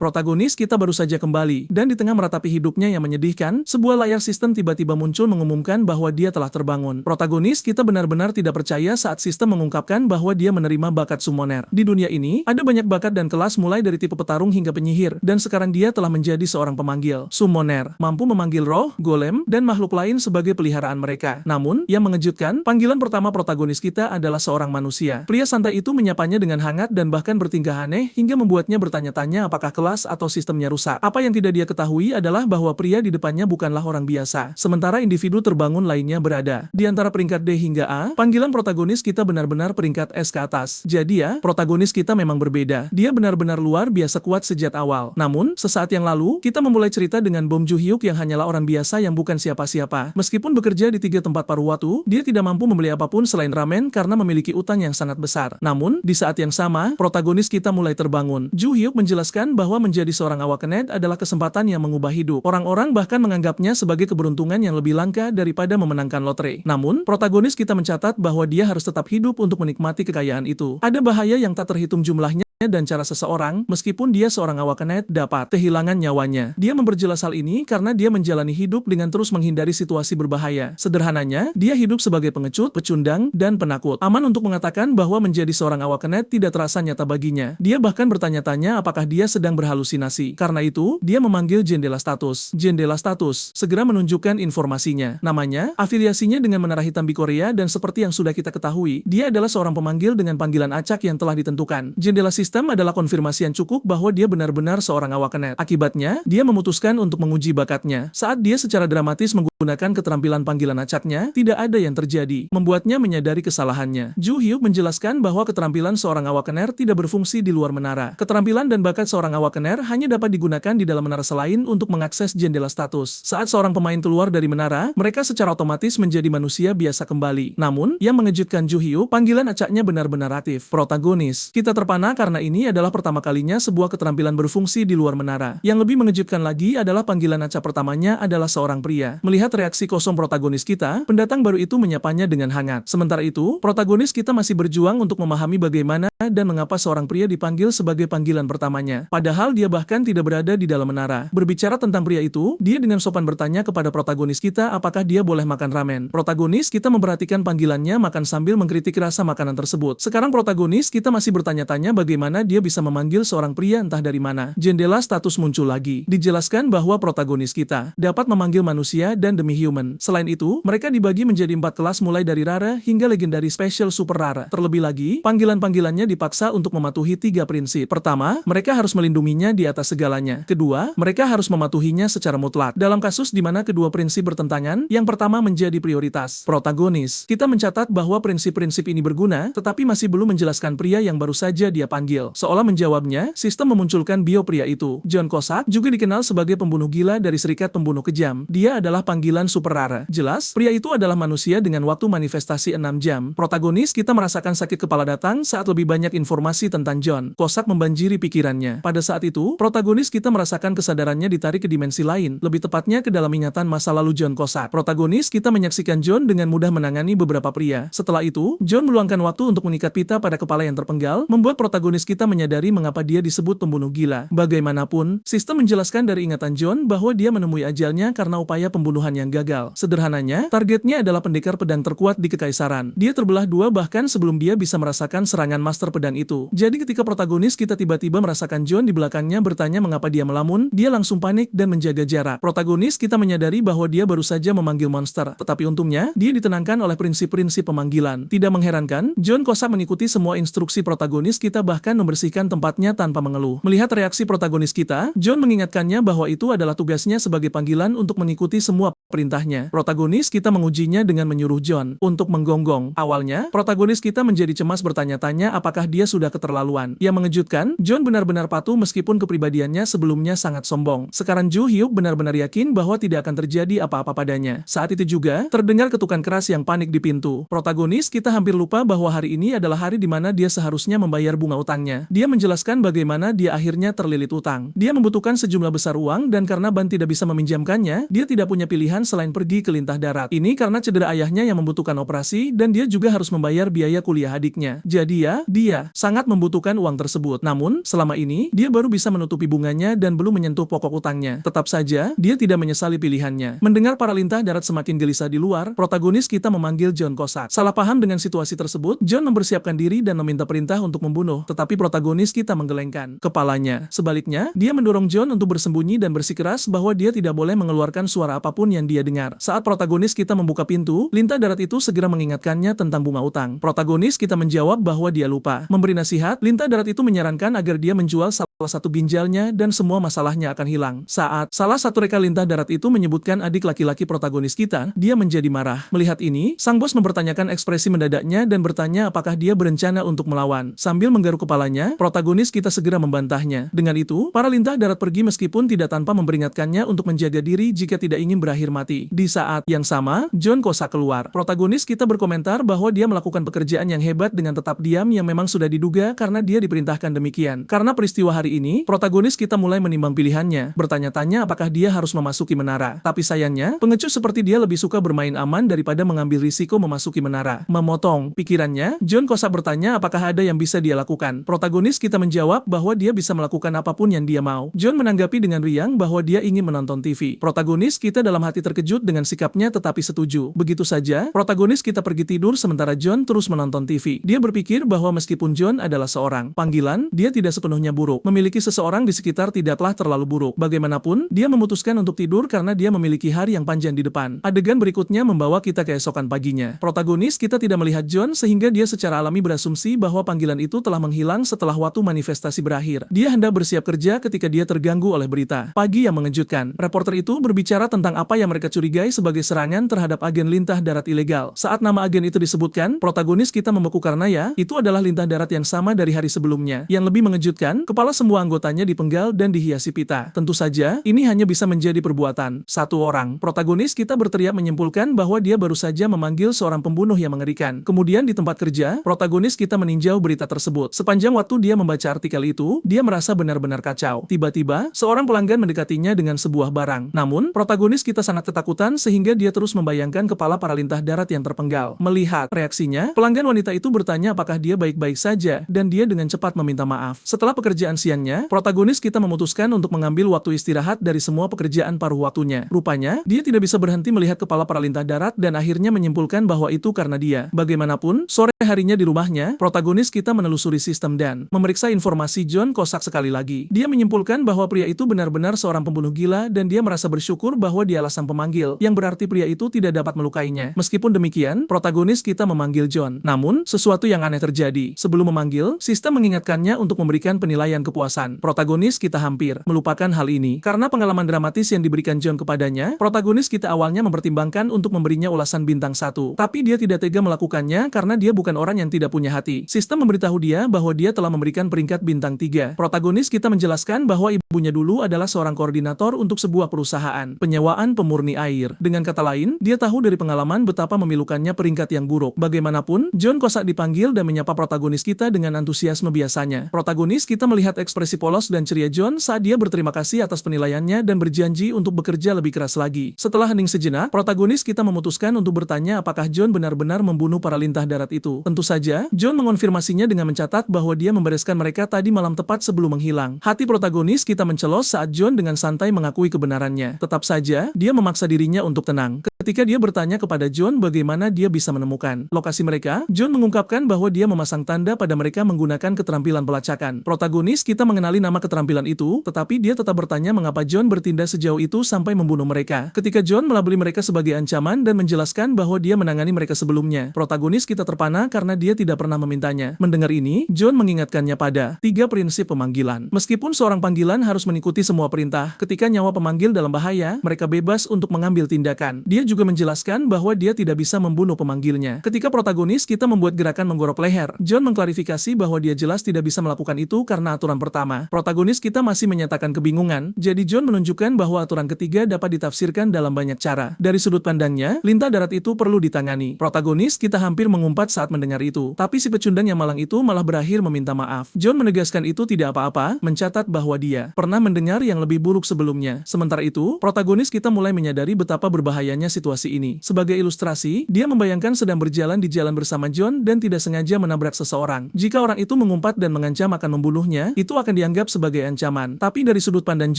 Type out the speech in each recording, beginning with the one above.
Protagonis kita baru saja kembali, dan di tengah meratapi hidupnya yang menyedihkan, sebuah layar sistem tiba-tiba muncul mengumumkan bahwa dia telah terbangun. Protagonis kita benar-benar tidak percaya saat sistem mengungkapkan bahwa dia menerima bakat summoner. Di dunia ini, ada banyak bakat dan kelas mulai dari tipe petarung hingga penyihir, dan sekarang dia telah menjadi seorang pemanggil. Summoner, mampu memanggil roh, golem, dan makhluk lain sebagai peliharaan mereka. Namun, yang mengejutkan, panggilan pertama protagonis kita adalah seorang manusia. Pria santai itu menyapanya dengan hangat dan bahkan bertingkah aneh hingga membuatnya bertanya-tanya apakah kelas atau sistemnya rusak. Apa yang tidak dia ketahui adalah bahwa pria di depannya bukanlah orang biasa, sementara individu terbangun lainnya berada di antara peringkat D hingga A. Panggilan protagonis kita benar-benar peringkat S ke atas. Jadi ya, protagonis kita memang berbeda. Dia benar-benar luar biasa kuat sejak awal. Namun, sesaat yang lalu, kita memulai cerita dengan Bom Ju-hyuk yang hanyalah orang biasa yang bukan siapa-siapa. Meskipun bekerja di 3 tempat paruh waktu, dia tidak mampu membeli apapun selain ramen karena memiliki utang yang sangat besar. Namun, di saat yang sama, protagonis kita mulai terbangun. Ju-hyuk menjelaskan bahwa menjadi seorang awakenet adalah kesempatan yang mengubah hidup. Orang-orang bahkan menganggapnya sebagai keberuntungan yang lebih langka daripada memenangkan lotre. Namun, protagonis kita mencatat bahwa dia harus tetap hidup untuk menikmati kekayaan itu. Ada bahaya yang tak terhitung jumlahnya dan cara seseorang, meskipun dia seorang awakenet, dapat kehilangan nyawanya. Dia memperjelas hal ini karena dia menjalani hidup dengan terus menghindari situasi berbahaya. Sederhananya, dia hidup sebagai pengecut, pecundang, dan penakut. Aman untuk mengatakan bahwa menjadi seorang awakenet tidak terasa nyata baginya. Dia bahkan bertanya-tanya apakah dia sedang berhalusinasi. Karena itu, dia memanggil jendela status. Jendela status segera menunjukkan informasinya. Namanya, afiliasinya dengan Menara Hitam Bikorea, dan seperti yang sudah kita ketahui, dia adalah seorang pemanggil dengan panggilan acak yang telah ditentukan. Jendela sistem adalah konfirmasi yang cukup bahwa dia benar-benar seorang awakenet. Akibatnya, dia memutuskan untuk menguji bakatnya. Saat dia secara dramatis menggunakan keterampilan panggilan acaknya, tidak ada yang terjadi, membuatnya menyadari kesalahannya. Ju-hyuk menjelaskan bahwa keterampilan seorang awakener tidak berfungsi di luar menara. Keterampilan dan bakat seorang awakener hanya dapat digunakan di dalam menara selain untuk mengakses jendela status. Saat seorang pemain keluar dari menara, mereka secara otomatis menjadi manusia biasa kembali. Namun, yang mengejutkan Ju-hyuk, panggilan acaknya benar-benar aktif. Protagonis kita terpana karena ini adalah pertama kalinya sebuah keterampilan berfungsi di luar menara. Yang lebih mengejutkan lagi adalah panggilan acak pertamanya adalah seorang pria. Melihat reaksi kosong protagonis kita, pendatang baru itu menyapanya dengan hangat. Sementara itu, protagonis kita masih berjuang untuk memahami bagaimana dan mengapa seorang pria dipanggil sebagai panggilan pertamanya. Padahal dia bahkan tidak berada di dalam menara. Berbicara tentang pria itu, dia dengan sopan bertanya kepada protagonis kita apakah dia boleh makan ramen. Protagonis kita memperhatikan panggilannya makan sambil mengkritik rasa makanan tersebut. Sekarang protagonis kita masih bertanya-tanya bagaimana dia bisa memanggil seorang pria entah dari mana. Jendela status muncul lagi. Dijelaskan bahwa protagonis kita dapat memanggil manusia dan demi-human. Selain itu, mereka dibagi menjadi 4 kelas mulai dari rare hingga legendary special super rare. Terlebih lagi, panggilan-panggilannya dipaksa untuk mematuhi 3 prinsip. Pertama, mereka harus melindunginya di atas segalanya. Kedua, mereka harus mematuhinya secara mutlak. Dalam kasus di mana kedua prinsip bertentangan, yang pertama menjadi prioritas. Protagonis kita mencatat bahwa prinsip-prinsip ini berguna, tetapi masih belum menjelaskan pria yang baru saja dia panggil. Seolah menjawabnya, sistem memunculkan bio pria itu. John Cossack juga dikenal sebagai pembunuh gila dari Serikat Pembunuh Kejam. Dia adalah panggilan super rare. Jelas, pria itu adalah manusia dengan waktu manifestasi 6 jam. Protagonis kita merasakan sakit kepala datang saat lebih banyak informasi tentang John Cossack membanjiri pikirannya. Pada saat itu, protagonis kita merasakan kesadarannya ditarik ke dimensi lain, lebih tepatnya ke dalam ingatan masa lalu John Cossack. Protagonis kita menyaksikan John dengan mudah menangani beberapa pria. Setelah itu, John meluangkan waktu untuk mengikat pita pada kepala yang terpenggal, membuat protagonis kita menyadari mengapa dia disebut pembunuh gila. Bagaimanapun, sistem menjelaskan dari ingatan John bahwa dia menemui ajalnya karena upaya pembunuhan yang gagal. Sederhananya, targetnya adalah pendekar pedang terkuat di Kekaisaran. Dia terbelah 2 bahkan sebelum dia bisa merasakan serangan master pedang itu. Jadi ketika protagonis kita tiba-tiba merasakan John di belakangnya bertanya mengapa dia melamun, dia langsung panik dan menjaga jarak. Protagonis kita menyadari bahwa dia baru saja memanggil monster, tetapi untungnya, dia ditenangkan oleh prinsip-prinsip pemanggilan. Tidak mengherankan, John Cossack mengikuti semua instruksi protagonis kita bahkan membersihkan tempatnya tanpa mengeluh. Melihat reaksi protagonis kita, John mengingatkannya bahwa itu adalah tugasnya sebagai panggilan untuk mengikuti semua perintahnya. Protagonis kita mengujinya dengan menyuruh John untuk menggonggong. Awalnya, protagonis kita menjadi cemas bertanya-tanya apakah dia sudah keterlaluan. Yang mengejutkan, John benar-benar patuh meskipun kepribadiannya sebelumnya sangat sombong. Sekarang Ju-hyuk benar-benar yakin bahwa tidak akan terjadi apa-apa padanya. Saat itu juga, terdengar ketukan keras yang panik di pintu. Protagonis kita hampir lupa bahwa hari ini adalah hari di mana dia seharusnya membayar bunga utangnya. Dia menjelaskan bagaimana dia akhirnya terlilit utang. Dia membutuhkan sejumlah besar uang dan karena Ban tidak bisa meminjamkannya, dia tidak punya pilihan pilihan selain pergi ke lintah darat. Ini karena cedera ayahnya yang membutuhkan operasi dan dia juga harus membayar biaya kuliah adiknya. Jadi dia sangat membutuhkan uang tersebut. Namun, selama ini, dia baru bisa menutupi bunganya dan belum menyentuh pokok utangnya. Tetap saja, dia tidak menyesali pilihannya. Mendengar para lintah darat semakin gelisah di luar, protagonis kita memanggil John Cossack. Salah paham dengan situasi tersebut, John mempersiapkan diri dan meminta perintah untuk membunuh, tetapi protagonis kita menggelengkan kepalanya. Sebaliknya, dia mendorong John untuk bersembunyi dan bersikeras bahwa dia tidak boleh mengeluarkan suara apapun yang dia dengar. Saat protagonis kita membuka pintu, lintah darat itu segera mengingatkannya tentang bunga utang. Protagonis kita menjawab bahwa dia lupa. Memberi nasihat, lintah darat itu menyarankan agar dia menjual salah satu ginjalnya dan semua masalahnya akan hilang. Saat salah satu reka lintah darat itu menyebutkan adik laki-laki protagonis kita, dia menjadi marah. Melihat ini, sang bos mempertanyakan ekspresi mendadaknya dan bertanya apakah dia berencana untuk melawan. Sambil menggaruk kepalanya, protagonis kita segera membantahnya. Dengan itu, para lintah darat pergi meskipun tidak tanpa memperingatkannya untuk menjaga diri jika tidak ingin berakhir mati. Di saat yang sama, John Cossack keluar. Protagonis kita berkomentar bahwa dia melakukan pekerjaan yang hebat dengan tetap diam yang memang sudah diduga karena dia diperintahkan demikian. Karena peristiwa hari ini, protagonis kita mulai menimbang pilihannya, bertanya-tanya apakah dia harus memasuki menara. Tapi sayangnya, pengecut seperti dia lebih suka bermain aman daripada mengambil risiko memasuki menara. Memotong pikirannya, John Cossack bertanya apakah ada yang bisa dia lakukan. Protagonis kita menjawab bahwa dia bisa melakukan apapun yang dia mau. John menanggapi dengan riang bahwa dia ingin menonton TV. Protagonis kita dalam hati terkejut dengan sikapnya tetapi setuju. Begitu saja, protagonis kita pergi tidur sementara John terus menonton TV. Dia berpikir bahwa meskipun John adalah seorang panggilan, dia tidak sepenuhnya buruk. Memiliki seseorang di sekitar tidaklah terlalu buruk. Bagaimanapun, dia memutuskan untuk tidur karena dia memiliki hari yang panjang di depan. Adegan berikutnya membawa kita keesokan paginya. Protagonis kita tidak melihat John sehingga dia secara alami berasumsi bahwa panggilan itu telah menghilang setelah waktu manifestasi berakhir. Dia hendak bersiap kerja ketika dia terganggu oleh berita pagi yang mengejutkan. Reporter itu berbicara tentang apa yang mereka curigai sebagai serangan terhadap agen lintah darat ilegal. Saat nama agen itu disebutkan, protagonis kita membeku karena itu adalah lintah darat yang sama dari hari sebelumnya. Yang lebih mengejutkan, kepala semua anggotanya dipenggal dan dihiasi pita. Tentu saja, ini hanya bisa menjadi perbuatan satu orang. Protagonis kita berteriak menyimpulkan bahwa dia baru saja memanggil seorang pembunuh yang mengerikan. Kemudian di tempat kerja, protagonis kita meninjau berita tersebut. Sepanjang waktu dia membaca artikel itu, dia merasa benar-benar kacau. Tiba-tiba, seorang pelanggan mendekatinya dengan sebuah barang. Namun, protagonis kita sangat ketakutan sehingga dia terus membayangkan kepala para lintah darat yang terpenggal. Melihat reaksinya, pelanggan wanita itu bertanya apakah dia baik-baik saja, dan dia dengan cepat meminta maaf. Setelah pekerjaan siangnya, protagonis kita memutuskan untuk mengambil waktu istirahat dari semua pekerjaan paruh waktunya. Rupanya, dia tidak bisa berhenti melihat kepala para lintah darat dan akhirnya menyimpulkan bahwa itu karena dia. Bagaimanapun, sore harinya di rumahnya, protagonis kita menelusuri sistem dan memeriksa informasi John Cossack sekali lagi. Dia menyimpulkan bahwa pria itu benar-benar seorang pembunuh gila dan dia merasa bersyukur bahwa dialah sang pemanggil, yang berarti pria itu tidak dapat melukainya. Meskipun demikian, protagonis kita memanggil John. Namun, sesuatu yang aneh terjadi. Sebelum memanggil, sistem mengingatkannya untuk memberikan penilaian kepuasan. Protagonis kita hampir melupakan hal ini. Karena pengalaman dramatis yang diberikan John kepadanya, protagonis kita awalnya mempertimbangkan untuk memberinya ulasan bintang 1. Tapi dia tidak tega melakukannya karena dia bukan orang yang tidak punya hati. Sistem memberitahu dia bahwa dia telah memberikan peringkat bintang 3. Protagonis kita menjelaskan bahwa ibunya dulu adalah seorang koordinator untuk sebuah perusahaan penyewaan pemurni air. Dengan kata lain, dia tahu dari pengalaman betapa memilukannya peringkat yang buruk. Bagaimanapun, John Cossack dipanggil dan menyapa protagonis kita dengan antusiasme biasanya. Protagonis kita melihat ekspresi polos dan ceria John saat dia berterima kasih atas penilaiannya dan berjanji untuk bekerja lebih keras lagi. Setelah hening sejenak, protagonis kita memutuskan untuk bertanya apakah John benar-benar membunuh para lintah darat itu. Tentu saja, John mengonfirmasinya dengan mencatat bahwa dia membereskan mereka tadi malam tepat sebelum menghilang. Hati protagonis kita mencelos saat John dengan santai mengakui kebenarannya. Tetap saja, dia memaksa dirinya untuk tenang. Ketika dia bertanya kepada John bagaimana dia bisa menemukan lokasi mereka, John mengungkapkan bahwa dia memasang tanda pada mereka menggunakan keterampilan pelacakan. Protagonis kita mengenali nama keterampilan itu, tetapi dia tetap bertanya mengapa John bertindak sejauh itu sampai membunuh mereka. Ketika John melabeli mereka sebagai ancaman dan menjelaskan bahwa dia menangani mereka sebelumnya, protagonis kita terpana karena dia tidak pernah memintanya. Mendengar ini, John mengingatkannya pada 3 prinsip pemanggilan. Meskipun seorang panggilan harus mengikuti semua perintah, ketika nyawa pemanggil dalam bahaya, mereka bebas untuk mengambil tindakan. Dia juga menjelaskan bahwa dia tidak bisa membunuh pemanggilnya. Ketika protagonis kita membuat gerakan menggorok leher, John mengklarifikasi bahwa dia jelas tidak bisa melakukan itu karena aturan pertama pertama. Protagonis kita masih menyatakan kebingungan, jadi John menunjukkan bahwa aturan ketiga dapat ditafsirkan dalam banyak cara. Dari sudut pandangnya, lintah darat itu perlu ditangani. Protagonis kita hampir mengumpat saat mendengar itu, tapi si pecundang yang malang itu malah berakhir meminta maaf. John menegaskan itu tidak apa-apa, mencatat bahwa dia pernah mendengar yang lebih buruk sebelumnya. Sementara itu, protagonis kita mulai menyadari betapa berbahayanya situasi ini. Sebagai ilustrasi, dia membayangkan sedang berjalan di jalan bersama John dan tidak sengaja menabrak seseorang. Jika orang itu mengumpat dan mengancam akan membunuhnya, itu akan dianggap sebagai ancaman. Tapi dari sudut pandang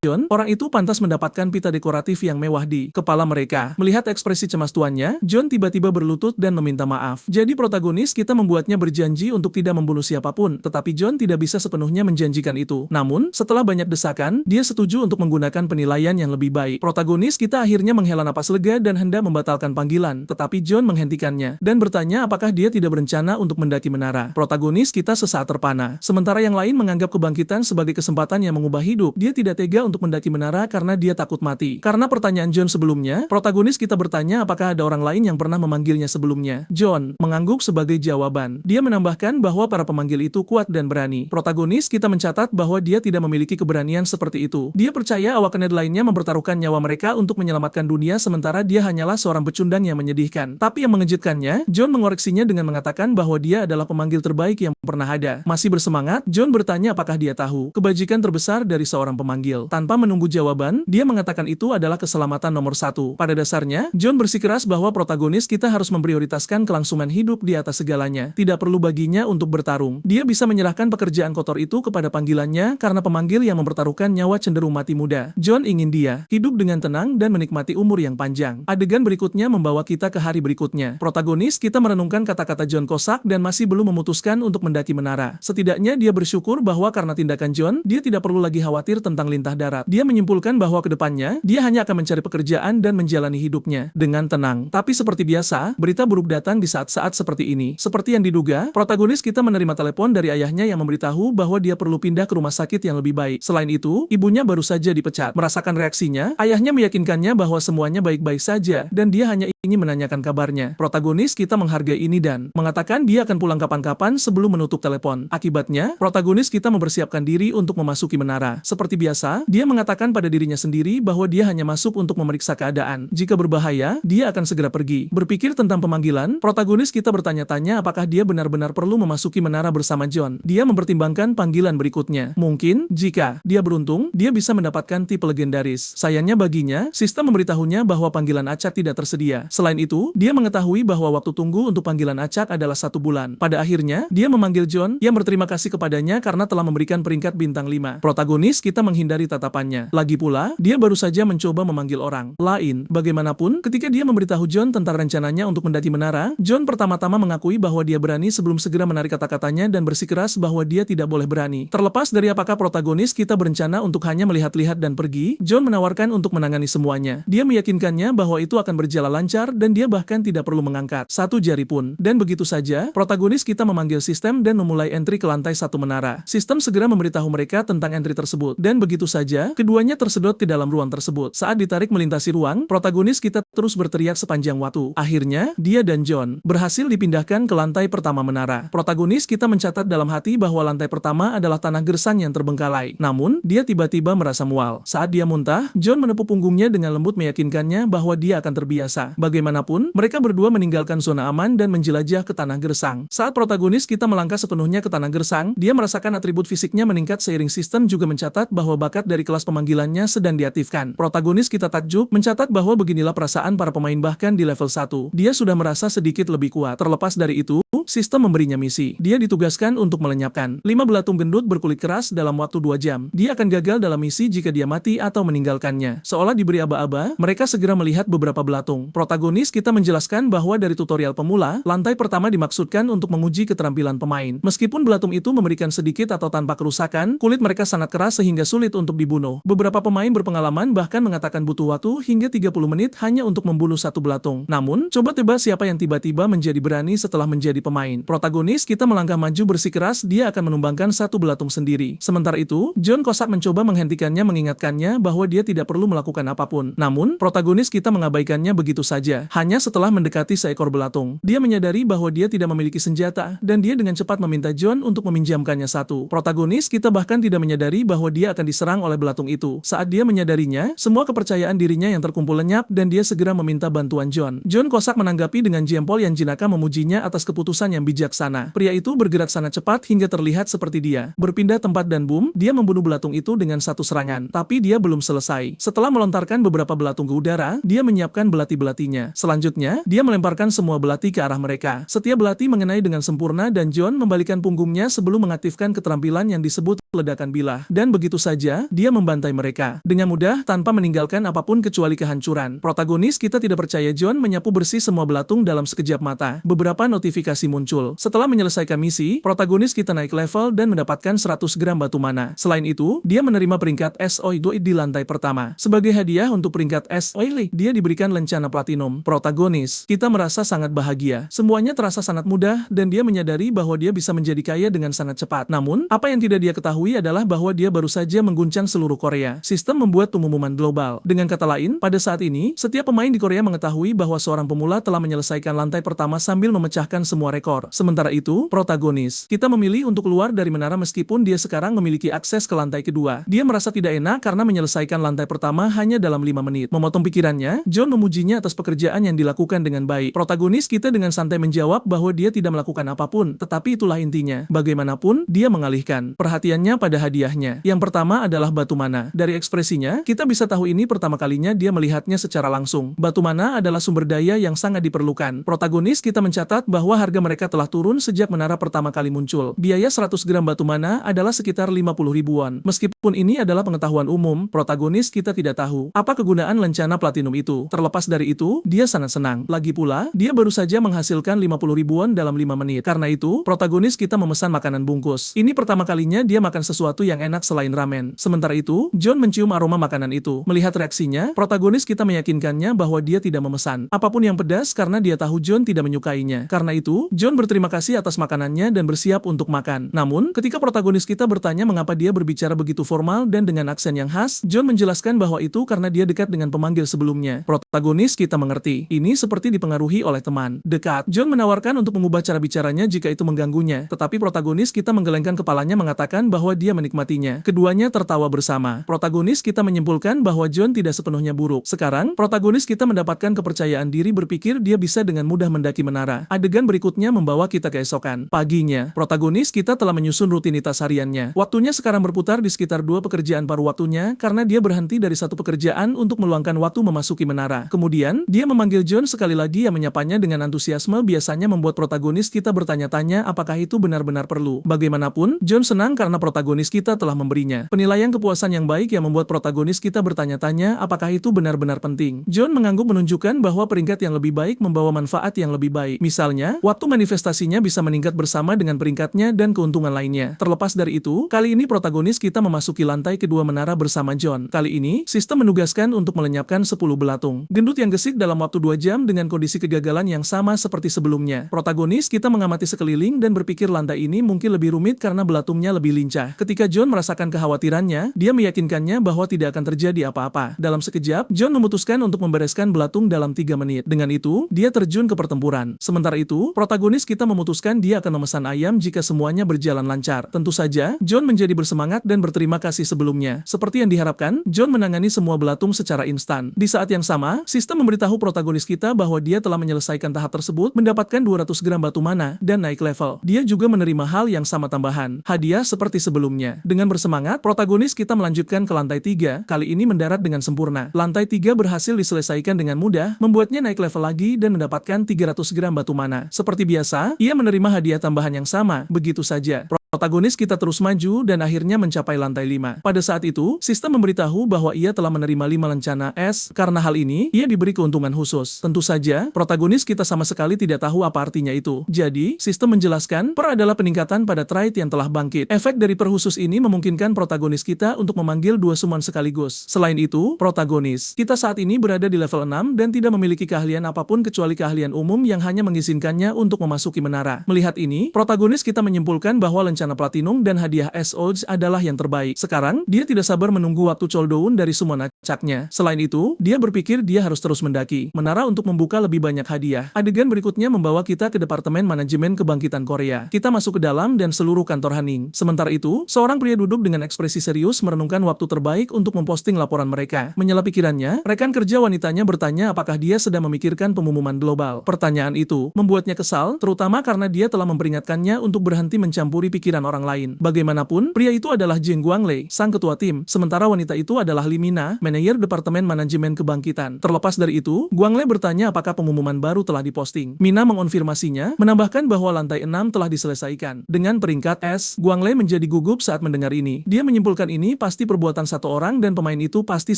John, orang itu pantas mendapatkan pita dekoratif yang mewah di kepala mereka. Melihat ekspresi cemas tuannya, John tiba-tiba berlutut dan meminta maaf. Jadi protagonis kita membuatnya berjanji untuk tidak membunuh siapapun, tetapi John tidak bisa sepenuhnya menjanjikan itu. Namun, setelah banyak desakan, dia setuju untuk menggunakan penilaian yang lebih baik. Protagonis kita akhirnya menghela napas lega dan hendak membatalkan panggilan, tetapi John menghentikannya dan bertanya apakah dia tidak berencana untuk mendaki menara. Protagonis kita sesaat terpana. Sementara yang lain menganggap kebangkitan sebagai kesempatan yang mengubah hidup, dia tidak tega untuk mendaki menara karena dia takut mati. Karena pertanyaan John sebelumnya, protagonis kita bertanya apakah ada orang lain yang pernah memanggilnya sebelumnya. John mengangguk sebagai jawaban. Dia menambahkan bahwa para pemanggil itu kuat dan berani. Protagonis kita mencatat bahwa dia tidak memiliki keberanian seperti itu. Dia percaya awak-ned lainnya mempertaruhkan nyawa mereka untuk menyelamatkan dunia sementara dia hanyalah seorang pecundang yang menyedihkan. Tapi yang mengejutkannya, John mengoreksinya dengan mengatakan bahwa dia adalah pemanggil terbaik yang pernah ada. Masih bersemangat, John bertanya apakah dia tahu kebajikan terbesar dari seorang pemanggil. Tanpa menunggu jawaban, dia mengatakan itu adalah keselamatan nomor satu. Pada dasarnya, John bersikeras bahwa protagonis kita harus memprioritaskan kelangsungan hidup di atas segalanya. Tidak perlu baginya untuk bertarung. Dia bisa menyerahkan pekerjaan kotor itu kepada panggilannya karena pemanggil yang mempertaruhkan nyawa cenderung mati muda. John ingin dia hidup dengan tenang dan menikmati umur yang panjang. Adegan berikutnya membawa kita ke hari berikutnya. Protagonis kita merenungkan kata-kata John kosak dan masih belum memutuskan untuk mendaki menara. Setidaknya dia bersyukur bahwa karena tindakan John, dia tidak perlu lagi khawatir tentang lintah darat. Dia menyimpulkan bahwa ke depannya, dia hanya akan mencari pekerjaan dan menjalani hidupnya dengan tenang. Tapi seperti biasa, berita buruk datang di saat-saat seperti ini. Seperti yang diduga, protagonis kita menerima telepon dari ayahnya yang memberitahu bahwa dia perlu pindah ke rumah sakit yang lebih baik. Selain itu, ibunya baru saja dipecat. Merasakan reaksinya, ayahnya meyakinkannya bahwa semuanya baik-baik saja dan dia hanya ingin menanyakan kabarnya. Protagonis kita menghargai ini dan mengatakan dia akan pulang kapan-kapan sebelum menutup telepon. Akibatnya, protagonis kita mempersiapkan diri untuk memasuki menara. Seperti biasa, dia mengatakan pada dirinya sendiri bahwa dia hanya masuk untuk memeriksa keadaan. Jika berbahaya, dia akan segera pergi. Berpikir tentang pemanggilan, protagonis kita bertanya-tanya apakah dia benar-benar perlu memasuki menara bersama John. Dia mempertimbangkan panggilan berikutnya. Mungkin, jika dia beruntung, dia bisa mendapatkan tipe legendaris. Sayangnya baginya, sistem memberitahunya bahwa panggilan acak tidak tersedia. Selain itu, dia mengetahui bahwa waktu tunggu untuk panggilan acak adalah 1 bulan. Pada akhirnya, dia memanggil John yang berterima kasih kepadanya karena telah memberikan peringkat bintang 5. Protagonis kita menghindari tatapannya. Lagi pula, dia baru saja mencoba memanggil orang lain. Bagaimanapun, ketika dia memberitahu John tentang rencananya untuk mendaki menara, John pertama-tama mengakui bahwa dia berani sebelum segera menarik kata-katanya dan bersikeras bahwa dia tidak boleh berani. Terlepas dari apakah protagonis kita berencana untuk hanya melihat-lihat dan pergi, John menawarkan untuk menangani semuanya. Dia meyakinkannya bahwa itu akan berjalan lancar dan dia bahkan tidak perlu mengangkat satu jari pun. Dan begitu saja, protagonis kita memanggil sistem dan memulai entry ke lantai 1 menara. Sistem segera memberitahu mereka tentang entry tersebut. Dan begitu saja, keduanya tersedot di dalam ruang tersebut. Saat ditarik melintasi ruang, protagonis kita terus berteriak sepanjang waktu. Akhirnya, dia dan John berhasil dipindahkan ke lantai pertama menara. Protagonis kita mencatat dalam hati bahwa lantai pertama adalah tanah gersang yang terbengkalai. Namun, dia tiba-tiba merasa mual. Saat dia muntah, John menepuk punggungnya dengan lembut meyakinkannya bahwa dia akan terbiasa. Bagaimanapun, mereka berdua meninggalkan zona aman dan menjelajah ke tanah gersang. Saat protagonis kita melangkah sepenuhnya ke tanah gersang, dia merasakan atribut fisiknya meningkat seiring sistem juga mencatat bahwa bakat dari kelas pemanggilannya sedang diaktifkan. Protagonis kita takjub mencatat bahwa beginilah perasaan para pemain bahkan di level 1. Dia sudah merasa sedikit lebih kuat. Terlepas dari itu, sistem memberinya misi. Dia ditugaskan untuk melenyapkan 5 belatung gendut berkulit keras dalam waktu 2 jam. Dia akan gagal dalam misi jika dia mati atau meninggalkannya. Seolah diberi aba-aba, mereka segera melihat beberapa belatung. Protagonis kita menjelaskan bahwa dari tutorial pemula, lantai pertama dimaksudkan untuk menguji keterampilan pemain. Meskipun belatung itu memberikan sedikit atau tanpa kerusakan, kulit mereka sangat keras sehingga sulit untuk dibunuh. Beberapa pemain berpengalaman bahkan mengatakan butuh waktu hingga 30 menit hanya untuk membunuh 1 belatung. Namun, coba tebak siapa yang tiba-tiba menjadi berani setelah menjadi pemain pemain. Protagonis kita melangkah maju bersikeras dia akan menumbangkan satu belatung sendiri. Sementara itu, John Cusack mencoba menghentikannya mengingatkannya bahwa dia tidak perlu melakukan apapun. Namun, protagonis kita mengabaikannya begitu saja. Hanya setelah mendekati seekor belatung, dia menyadari bahwa dia tidak memiliki senjata, dan dia dengan cepat meminta John untuk meminjamkannya satu. Protagonis kita bahkan tidak menyadari bahwa dia akan diserang oleh belatung itu. Saat dia menyadarinya, semua kepercayaan dirinya yang terkumpul lenyap dan dia segera meminta bantuan John. John Cusack menanggapi dengan jempol yang jinaka memujinya atas keputusan yang bijaksana. Pria itu bergerak sangat cepat hingga terlihat seperti dia berpindah tempat dan boom, dia membunuh belatung itu dengan satu serangan. Tapi dia belum selesai. Setelah melontarkan beberapa belatung ke udara, dia menyiapkan belati-belatinya. Selanjutnya, dia melemparkan semua belati ke arah mereka. Setiap belati mengenai dengan sempurna dan John membalikan punggungnya sebelum mengaktifkan keterampilan yang disebut ledakan bilah. Dan begitu saja, dia membantai mereka dengan mudah tanpa meninggalkan apapun kecuali kehancuran. Protagonis kita tidak percaya John menyapu bersih semua belatung dalam sekejap mata. Beberapa notifikasi muncul. Setelah menyelesaikan misi, protagonis kita naik level dan mendapatkan 100 gram batu mana. Selain itu, dia menerima peringkat SOI di lantai pertama. Sebagai hadiah untuk peringkat SOI, dia diberikan lencana platinum. Protagonis kita merasa sangat bahagia. Semuanya terasa sangat mudah dan dia menyadari bahwa dia bisa menjadi kaya dengan sangat cepat. Namun, apa yang tidak dia ketahui adalah bahwa dia baru saja mengguncang seluruh Korea. Sistem membuat pengumuman global. Dengan kata lain, pada saat ini, setiap pemain di Korea mengetahui bahwa seorang pemula telah menyelesaikan lantai pertama sambil memecahkan semua rekor. Sementara itu, protagonis kita memilih untuk keluar dari menara meskipun dia sekarang memiliki akses ke lantai kedua. Dia merasa tidak enak karena menyelesaikan lantai pertama hanya dalam 5 menit. Memotong pikirannya, John memujinya atas pekerjaan yang dilakukan dengan baik. Protagonis kita dengan santai menjawab bahwa dia tidak melakukan apapun, tetapi itulah intinya. Bagaimanapun, dia mengalihkan perhatiannya pada hadiahnya. Yang pertama adalah batu mana. Dari ekspresinya, kita bisa tahu ini pertama kalinya dia melihatnya secara langsung. Batu mana adalah sumber daya yang sangat diperlukan. Protagonis kita mencatat bahwa harga mereka telah turun sejak menara pertama kali muncul. Biaya 100 gram batu mana adalah sekitar 50 ribuan. Meskipun ini adalah pengetahuan umum, protagonis kita tidak tahu apa kegunaan lencana platinum itu. Terlepas dari itu, dia sangat senang. Lagi pula, dia baru saja menghasilkan 50 ribuan dalam 5 menit. Karena itu, protagonis kita memesan makanan bungkus. Ini pertama kalinya dia makan sesuatu yang enak selain ramen. Sementara itu, John mencium aroma makanan itu. Melihat reaksinya, protagonis kita meyakinkannya bahwa dia tidak memesan apapun yang pedas karena dia tahu John tidak menyukainya. Karena itu, John berterima kasih atas makanannya dan bersiap untuk makan. Namun, ketika protagonis kita bertanya mengapa dia berbicara begitu formal dan dengan aksen yang khas, John menjelaskan bahwa itu karena dia dekat dengan pemanggil sebelumnya. Protagonis kita mengerti. Ini seperti dipengaruhi oleh teman dekat. John menawarkan untuk mengubah cara bicaranya jika itu mengganggunya, tetapi protagonis kita menggelengkan kepalanya mengatakan bahwa dia menikmatinya. Keduanya tertawa bersama. Protagonis kita menyimpulkan bahwa John tidak sepenuhnya buruk. Sekarang, protagonis kita mendapatkan kepercayaan diri berpikir dia bisa dengan mudah mendaki menara. Adegan berikutnya membawa kita keesokan. Paginya, protagonis kita telah menyusun rutinitas hariannya. Waktunya sekarang berputar di sekitar 2 pekerjaan paruh waktunya karena dia berhenti dari satu pekerjaan untuk meluangkan waktu memasuki menara. Kemudian, dia memanggil John sekali lagi yang menyapanya dengan antusiasme biasanya membuat protagonis kita bertanya-tanya apakah itu benar-benar perlu. Bagaimanapun, John senang karena protagonis kita telah memberinya penilaian kepuasan yang baik yang membuat protagonis kita bertanya-tanya apakah itu benar-benar penting. John mengangguk menunjukkan bahwa peringkat yang lebih baik membawa manfaat yang lebih baik. Misalnya, waktu manifestasinya bisa meningkat bersama dengan peringkatnya dan keuntungan lainnya. Terlepas dari itu, kali ini protagonis kita memasuki lantai kedua menara bersama John. Kali ini, sistem menugaskan untuk melenyapkan 10 belatung. Gendut yang gesik dalam waktu 2 jam dengan kondisi kegagalan yang sama seperti sebelumnya. Protagonis kita mengamati sekeliling dan berpikir lantai ini mungkin lebih rumit karena belatungnya lebih lincah. Ketika John merasakan kekhawatirannya, dia meyakinkannya bahwa tidak akan terjadi apa-apa. Dalam sekejap, John memutuskan untuk membereskan belatung dalam 3 menit. Dengan itu, dia terjun ke pertempuran. Sementara itu, protagonis kita memutuskan dia akan memesan ayam jika semuanya berjalan lancar. Tentu saja, John menjadi bersemangat dan berterima kasih sebelumnya. Seperti yang diharapkan, John menangani semua belatung secara instan. Di saat yang sama, sistem memberitahu protagonis kita bahwa dia telah menyelesaikan tahap tersebut, mendapatkan 200 gram batu mana, dan naik level. Dia juga menerima hal yang sama tambahan. Hadiah seperti sebelumnya. Dengan bersemangat, protagonis kita melanjutkan ke lantai 3, kali ini mendarat dengan sempurna. Lantai 3 berhasil diselesaikan dengan mudah, membuatnya naik level lagi dan mendapatkan 300 gram batu mana. Seperti biasa, ia menerima hadiah tambahan yang sama, begitu saja. Protagonis kita terus maju dan akhirnya mencapai lantai 5. Pada saat itu, sistem memberitahu bahwa ia telah menerima 5 lencana es. Karena hal ini, ia diberi keuntungan khusus. Tentu saja, protagonis kita sama sekali tidak tahu apa artinya itu. Jadi, sistem menjelaskan, per adalah peningkatan pada trait yang telah bangkit. Efek dari per khusus ini memungkinkan protagonis kita untuk memanggil 2 summon sekaligus. Selain itu, protagonis kita saat ini berada di level 6 dan tidak memiliki keahlian apapun kecuali keahlian umum yang hanya mengizinkannya untuk memasuki menara. Melihat ini, protagonis kita menyimpulkan bahwa lencana platinum dan hadiah SOJ adalah yang terbaik. Sekarang, dia tidak sabar menunggu waktu cooldown dari summon acaknya. Selain itu, dia berpikir dia harus terus mendaki menara untuk membuka lebih banyak hadiah. Adegan berikutnya membawa kita ke Departemen Manajemen Kebangkitan Korea. Kita masuk ke dalam dan seluruh kantor Haning. Sementara itu, seorang pria duduk dengan ekspresi serius merenungkan waktu terbaik untuk memposting laporan mereka. Menyela pikirannya, rekan kerja wanitanya bertanya apakah dia sedang memikirkan pengumuman global. Pertanyaan itu membuatnya kesal, terutama karena dia telah memperingatkannya untuk berhenti mencampuri pikiran orang lain. Bagaimanapun, pria itu adalah Jeng Guangle, sang ketua tim, sementara wanita itu adalah Limina, manajer Departemen Manajemen Kebangkitan. Terlepas dari itu, Guangle bertanya apakah pengumuman baru telah diposting. Mina mengonfirmasinya, menambahkan bahwa lantai 6 telah diselesaikan. Dengan peringkat S, Guangle menjadi gugup saat mendengar ini. Dia menyimpulkan ini pasti perbuatan satu orang dan pemain itu pasti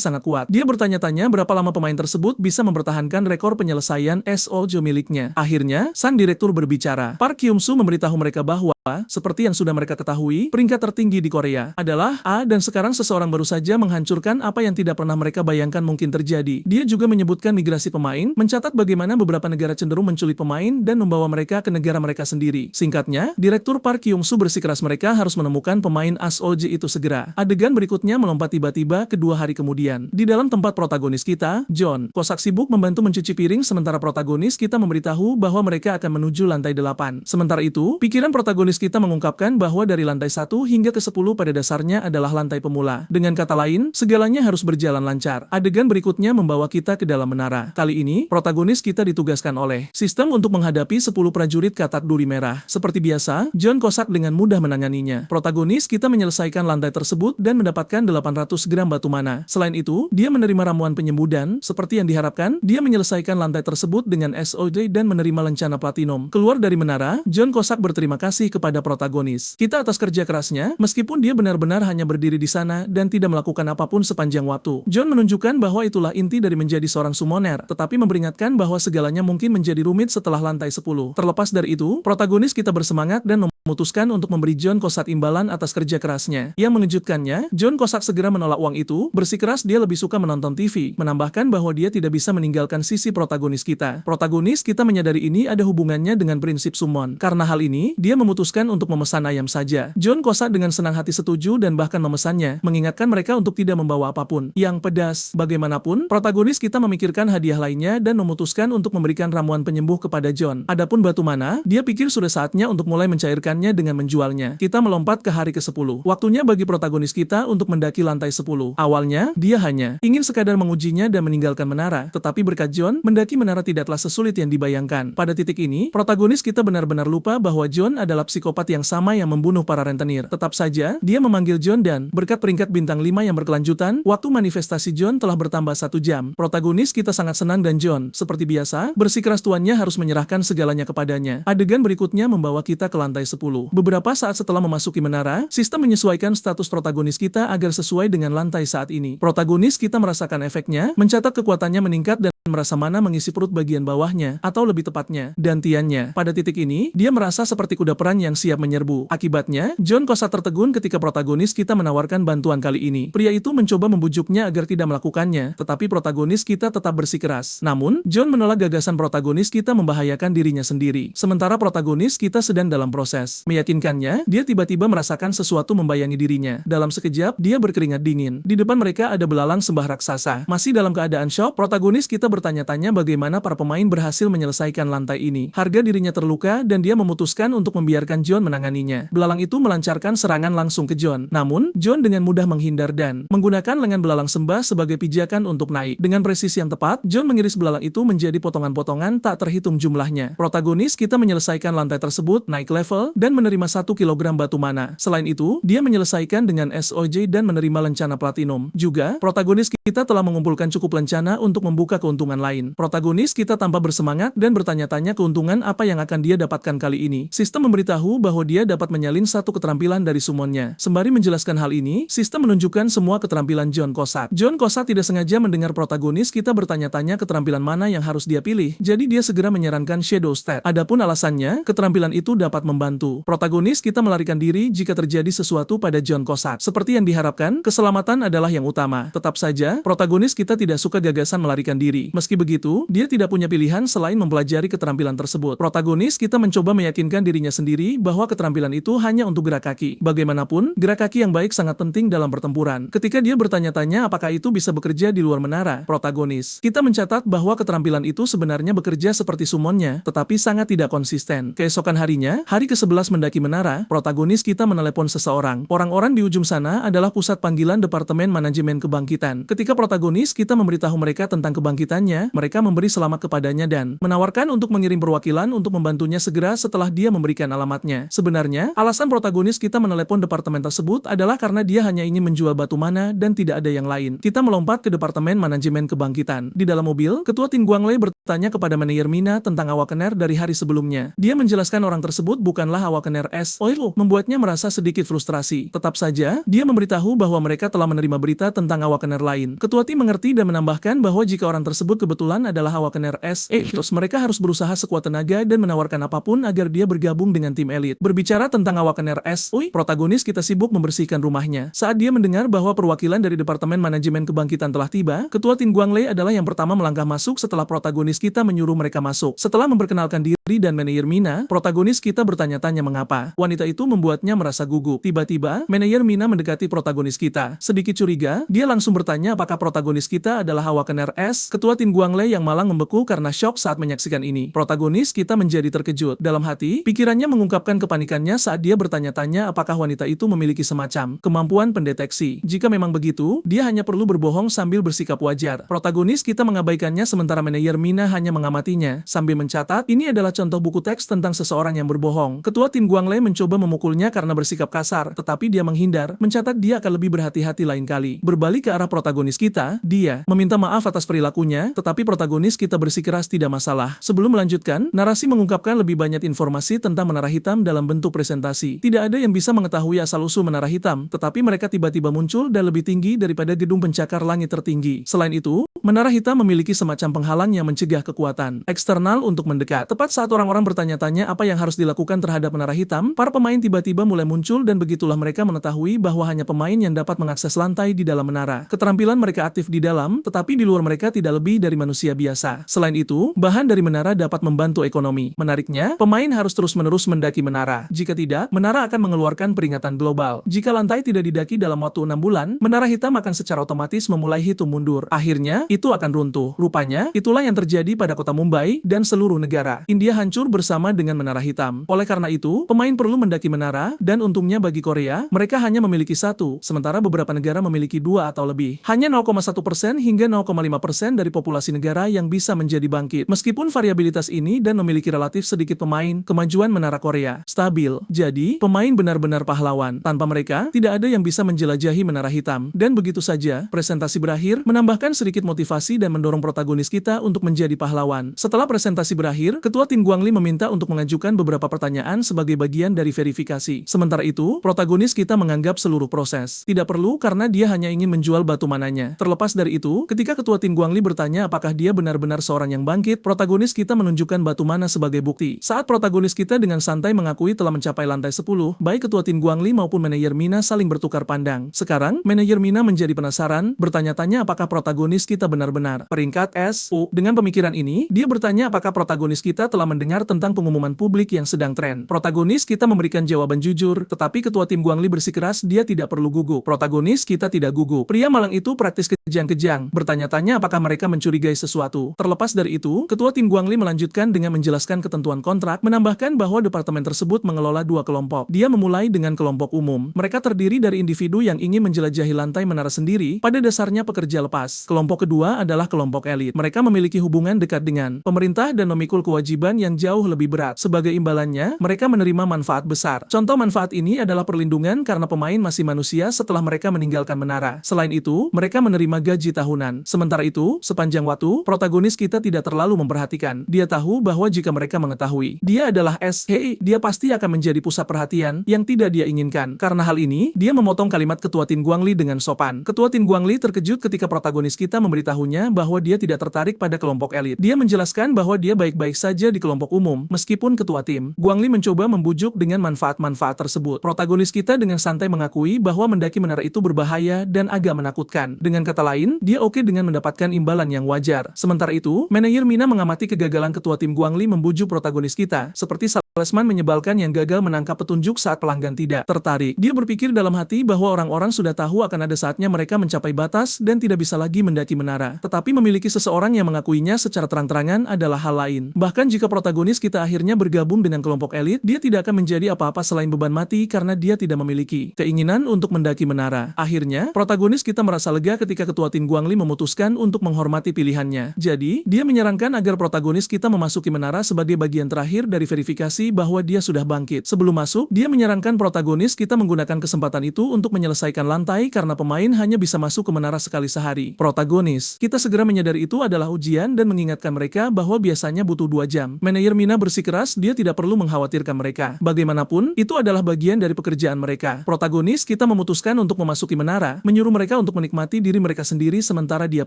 sangat kuat. Dia bertanya-tanya berapa lama pemain tersebut bisa mempertahankan rekor penyelesaian SOJ miliknya. Akhirnya, sang direktur berbicara. Park Kyung-soo memberitahu mereka bahwa seperti yang sudah mereka ketahui, peringkat tertinggi di Korea adalah A dan sekarang seseorang baru saja menghancurkan apa yang tidak pernah mereka bayangkan mungkin terjadi. Dia juga menyebutkan migrasi pemain, mencatat bagaimana beberapa negara cenderung menculik pemain dan membawa mereka ke negara mereka sendiri. Singkatnya, Direktur Park Kyung-soo bersikeras mereka harus menemukan pemain SOJ itu segera. Adegan berikutnya melompat tiba-tiba ke 2 hari kemudian. Di dalam tempat protagonis kita, John Kosak sibuk membantu mencuci piring sementara protagonis kita memberitahu bahwa mereka akan menuju lantai 8. Sementara itu, pikiran protagonis kita mengungkapkan bahwa dari lantai 1 hingga ke 10 pada dasarnya adalah lantai pemula. Dengan kata lain, segalanya harus berjalan lancar. Adegan berikutnya membawa kita ke dalam menara. Kali ini, protagonis kita ditugaskan oleh sistem untuk menghadapi 10 prajurit katak duri merah. Seperti biasa, John Kosak dengan mudah menanganinya. Protagonis kita menyelesaikan lantai tersebut dan mendapatkan 800 gram batu mana. Selain itu, dia menerima ramuan penyembuh dan, seperti yang diharapkan, dia menyelesaikan lantai tersebut dengan SOJ dan menerima lencana platinum. Keluar dari menara, John Kosak berterima kasih kepada protagonis kita atas kerja kerasnya, meskipun dia benar-benar hanya berdiri di sana dan tidak melakukan apapun sepanjang waktu. John menunjukkan bahwa itulah inti dari menjadi seorang summoner, tetapi memperingatkan bahwa segalanya mungkin menjadi rumit setelah lantai 10. Terlepas dari itu, protagonis kita bersemangat dan memutuskan untuk memberi John Kosak imbalan atas kerja kerasnya. Yang mengejutkannya, John Kosak segera menolak uang itu, bersikeras dia lebih suka menonton TV, menambahkan bahwa dia tidak bisa meninggalkan sisi protagonis kita. Protagonis kita menyadari ini ada hubungannya dengan prinsip summon. Karena hal ini, dia memutuskan untuk memesan ayam saja. John Kosak dengan senang hati setuju dan bahkan memesannya, mengingatkan mereka untuk tidak membawa apapun yang pedas. Bagaimanapun, protagonis kita memikirkan hadiah lainnya dan memutuskan untuk memberikan ramuan penyembuh kepada John. Adapun batu mana, dia pikir sudah saatnya untuk mulai mencairkannya dengan menjualnya. Kita melompat ke hari ke-10. Waktunya bagi protagonis kita untuk mendaki lantai 10. Awalnya, dia hanya ingin sekadar mengujinya dan meninggalkan menara, tetapi berkat John, mendaki menara tidaklah sesulit yang dibayangkan. Pada titik ini, protagonis kita benar-benar lupa bahwa John adalah psikopat yang sama yang membunuh para rentenir. Tetap saja, dia memanggil John dan, berkat peringkat bintang 5 yang berkelanjutan, waktu manifestasi John telah bertambah 1 jam. Protagonis kita sangat senang dan John, seperti biasa, bersikeras tuannya harus menyerahkan segalanya kepadanya. Adegan berikutnya membawa kita ke lantai 10. Beberapa saat setelah memasuki menara, sistem menyesuaikan status protagonis kita agar sesuai dengan lantai saat ini. Protagonis kita merasakan efeknya, mencatat kekuatannya meningkat dan merasa mana mengisi perut bagian bawahnya, atau lebih tepatnya, dantiannya. Pada titik ini, dia merasa seperti kuda perang yang siap menyerbu. Akibatnya, John Kosak tertegun ketika protagonis kita menawarkan bantuan kali ini. Pria itu mencoba membujuknya agar tidak melakukannya, tetapi protagonis kita tetap bersikeras. Namun, John menolak gagasan protagonis kita membahayakan dirinya sendiri. Sementara protagonis kita sedang dalam proses meyakinkannya, dia tiba-tiba merasakan sesuatu membayangi dirinya. Dalam sekejap, dia berkeringat dingin. Di depan mereka ada belalang sembah raksasa. Masih dalam keadaan shock, protagonis kita bertanya-tanya bagaimana para pemain berhasil menyelesaikan lantai ini. Harga dirinya terluka dan dia memutuskan untuk membiarkan John menanganinya. Belalang itu melancarkan serangan langsung ke John. Namun, John dengan mudah menghindar dan menggunakan lengan belalang sembah sebagai pijakan untuk naik. Dengan presisi yang tepat, John mengiris belalang itu menjadi potongan-potongan tak terhitung jumlahnya. Protagonis kita menyelesaikan lantai tersebut, naik level, dan menerima 1 kilogram batu mana. Selain itu, dia menyelesaikan dengan SOJ dan menerima lencana platinum. Juga, protagonis kita telah mengumpulkan cukup lencana untuk membuka keuntungan keuntungan lain. Protagonis kita tampak bersemangat dan bertanya-tanya keuntungan apa yang akan dia dapatkan kali ini. Sistem memberitahu bahwa dia dapat menyalin satu keterampilan dari summonnya. Sembari menjelaskan hal ini, sistem menunjukkan semua keterampilan John Cossack. John Cossack tidak sengaja mendengar protagonis kita bertanya-tanya keterampilan mana yang harus dia pilih, jadi dia segera menyarankan Shadow Stat. Adapun alasannya, keterampilan itu dapat membantu protagonis kita melarikan diri jika terjadi sesuatu pada John Cossack. Seperti yang diharapkan, keselamatan adalah yang utama. Tetap saja, protagonis kita tidak suka gagasan melarikan diri. Meski begitu, dia tidak punya pilihan selain mempelajari keterampilan tersebut. Protagonis kita mencoba meyakinkan dirinya sendiri bahwa keterampilan itu hanya untuk gerak kaki. Bagaimanapun, gerak kaki yang baik sangat penting dalam pertempuran. Ketika dia bertanya-tanya apakah itu bisa bekerja di luar menara, protagonis kita mencatat bahwa keterampilan itu sebenarnya bekerja seperti summonnya, tetapi sangat tidak konsisten. Keesokan harinya, hari ke-11 mendaki menara, protagonis kita menelepon seseorang. Orang-orang di ujung sana adalah pusat panggilan Departemen Manajemen Kebangkitan. Ketika protagonis kita memberitahu mereka tentang kebangkitannya, mereka memberi selamat kepadanya dan menawarkan untuk mengirim perwakilan untuk membantunya segera setelah dia memberikan alamatnya. Sebenarnya, alasan protagonis kita menelepon departemen tersebut adalah karena dia hanya ingin menjual batu mana dan tidak ada yang lain. Kita melompat ke Departemen Manajemen Kebangkitan. Di dalam mobil, Ketua Tin Guanglei bertanya kepada manajer Mina tentang Awakener dari hari sebelumnya. Dia menjelaskan orang tersebut bukanlah Awakener S. Oil, membuatnya merasa sedikit frustrasi. Tetap saja, dia memberitahu bahwa mereka telah menerima berita tentang Awakener lain. Ketua Tin mengerti dan menambahkan bahwa jika orang tersebut kebetulan adalah Awakener S. Terus mereka harus berusaha sekuat tenaga dan menawarkan apapun agar dia bergabung dengan tim elit. Berbicara tentang Awakener S. Protagonis kita sibuk membersihkan rumahnya. Saat dia mendengar bahwa perwakilan dari Departemen Manajemen Kebangkitan telah tiba, Ketua Tin Guanglei adalah yang pertama melangkah masuk setelah protagonis kita menyuruh mereka masuk. Setelah memperkenalkan diri dan manajer Mina, protagonis kita bertanya-tanya mengapa. Wanita itu membuatnya merasa gugup. Tiba-tiba, manajer Mina mendekati protagonis kita. Sedikit curiga, dia langsung bertanya apakah protagonis kita adalah Awakener S. Ketua Tin Guanglei yang malang membeku karena syok saat menyaksikan ini. Protagonis kita menjadi terkejut. Dalam hati, pikirannya mengungkapkan kepanikannya saat dia bertanya-tanya apakah wanita itu memiliki semacam kemampuan pendeteksi. Jika memang begitu, dia hanya perlu berbohong sambil bersikap wajar. Protagonis kita mengabaikannya sementara manajer Mina hanya mengamatinya, sambil mencatat, ini adalah contoh buku teks tentang seseorang yang berbohong. Ketua Tin Guanglei mencoba memukulnya karena bersikap kasar, tetapi dia menghindar, mencatat dia akan lebih berhati-hati lain kali. Berbalik ke arah protagonis kita, dia meminta maaf atas perilakunya, tetapi protagonis kita bersikeras tidak masalah. Sebelum melanjutkan, narasi mengungkapkan lebih banyak informasi tentang menara hitam dalam bentuk presentasi. Tidak ada yang bisa mengetahui asal-usul menara hitam, tetapi mereka tiba-tiba muncul dan lebih tinggi daripada gedung pencakar langit tertinggi. Selain itu, menara hitam memiliki semacam penghalang yang mencegah kekuatan eksternal untuk mendekat. Tepat saat orang-orang bertanya-tanya apa yang harus dilakukan terhadap menara hitam, para pemain tiba-tiba mulai muncul dan begitulah mereka mengetahui bahwa hanya pemain yang dapat mengakses lantai di dalam menara. Keterampilan mereka aktif di dalam, tetapi di luar mereka tidak lebih dari manusia biasa. Selain itu, bahan dari menara dapat membantu ekonomi. Menariknya, pemain harus terus-menerus mendaki menara. Jika tidak, menara akan mengeluarkan peringatan global. Jika lantai tidak didaki dalam waktu 6 bulan, menara hitam akan secara otomatis memulai hitung mundur. Akhirnya, itu akan runtuh. Rupanya, itulah yang terjadi pada kota Mumbai dan seluruh negara. India hancur bersama dengan menara hitam. Oleh karena itu, pemain perlu mendaki menara, dan untungnya bagi Korea, mereka hanya memiliki satu, sementara beberapa negara memiliki 2 atau lebih. Hanya 0,1% hingga 0,5% dari populasi negara yang bisa menjadi bangkit. Meskipun variabilitas ini dan memiliki relatif sedikit pemain, kemajuan menara Korea stabil. Jadi, pemain benar-benar pahlawan. Tanpa mereka, tidak ada yang bisa menjelajahi menara hitam. Dan begitu saja, presentasi berakhir, menambahkan sedikit motivasi dan mendorong protagonis kita untuk menjadi pahlawan. Setelah presentasi berakhir, Ketua Tin Guanglei meminta untuk mengajukan beberapa pertanyaan sebagai bagian dari verifikasi. Sementara itu, protagonis kita menganggap seluruh proses tidak perlu karena dia hanya ingin menjual batu mananya. Terlepas dari itu, ketika Ketua Tin Guanglei bertanya apakah dia benar-benar seorang yang bangkit, protagonis kita menunjukkan batu mana sebagai bukti. Saat protagonis kita dengan santai mengakui telah mencapai lantai 10, baik Ketua Tin Guanglei maupun manajer Mina saling bertukar pandang. Sekarang, manajer Mina menjadi penasaran, bertanya-tanya apakah protagonis kita benar-benar peringkat S. Dengan pemikiran ini, dia bertanya apakah protagonis kita telah mendengar tentang pengumuman publik yang sedang tren. Protagonis kita memberikan jawaban jujur, tetapi Ketua Tim Guanglei bersikeras dia tidak perlu gugup. Protagonis kita tidak gugup. Pria malang itu praktis kejang-kejang, bertanya-tanya apakah mereka mencurigai sesuatu. Terlepas dari itu, Ketua Tim Guanglei melanjutkan dengan menjelaskan ketentuan kontrak, menambahkan bahwa departemen tersebut mengelola 2 kelompok. Dia memulai dengan kelompok umum. Mereka terdiri dari individu yang ingin menjelajahi lantai menara sendiri, pada dasarnya pekerja lepas. Kelompok kedua adalah kelompok elit. Mereka memiliki hubungan dekat dengan pemerintah dan memikul kewajiban yang jauh lebih berat. Sebagai imbalannya, mereka menerima manfaat besar. Contoh manfaat ini adalah perlindungan karena pemain masih manusia setelah mereka meninggalkan menara. Selain itu, mereka menerima gaji tahunan. Sementara itu, sepanjang Sepanjang waktu, protagonis kita tidak terlalu memperhatikan. Dia tahu bahwa jika mereka mengetahui dia adalah S.H.E, dia pasti akan menjadi pusat perhatian yang tidak dia inginkan. Karena hal ini, dia memotong kalimat Ketua Tin Guangli dengan sopan. Ketua Tin Guangli terkejut ketika protagonis kita memberitahunya bahwa dia tidak tertarik pada kelompok elit. Dia menjelaskan bahwa dia baik-baik saja di kelompok umum, meskipun ketua tim. Guangli mencoba membujuk dengan manfaat-manfaat tersebut. Protagonis kita dengan santai mengakui bahwa mendaki menara itu berbahaya dan agak menakutkan. Dengan kata lain, dia oke dengan mendapatkan imbalan yang wajar. Sementara itu, manajer Mina mengamati kegagalan ketua tim Guangli membujuk protagonis kita, seperti salesman menyebalkan yang gagal menangkap petunjuk saat pelanggan tidak tertarik. Dia berpikir dalam hati bahwa orang-orang sudah tahu akan ada saatnya mereka mencapai batas dan tidak bisa lagi mendaki menara. Tetapi memiliki seseorang yang mengakuinya secara terang-terangan adalah hal lain. Bahkan jika protagonis kita akhirnya bergabung dengan kelompok elit, dia tidak akan menjadi apa-apa selain beban mati karena dia tidak memiliki keinginan untuk mendaki menara. Akhirnya, protagonis kita merasa lega ketika ketua Tin Guangli memutuskan untuk menghormati pilihannya. Jadi, dia menyarankan agar protagonis kita memasuki menara sebagai bagian terakhir dari verifikasi bahwa dia sudah bangkit. Sebelum masuk, dia menyarankan protagonis kita menggunakan kesempatan itu untuk menyelesaikan lantai karena pemain hanya bisa masuk ke menara sekali sehari. Protagonis kita segera menyadari itu adalah ujian dan mengingatkan mereka bahwa biasanya butuh 2 jam. Manajer Mina bersikeras dia tidak perlu mengkhawatirkan mereka. Bagaimanapun, itu adalah bagian dari pekerjaan mereka. Protagonis kita memutuskan untuk memasuki menara, menyuruh mereka untuk menikmati diri mereka sendiri sementara dia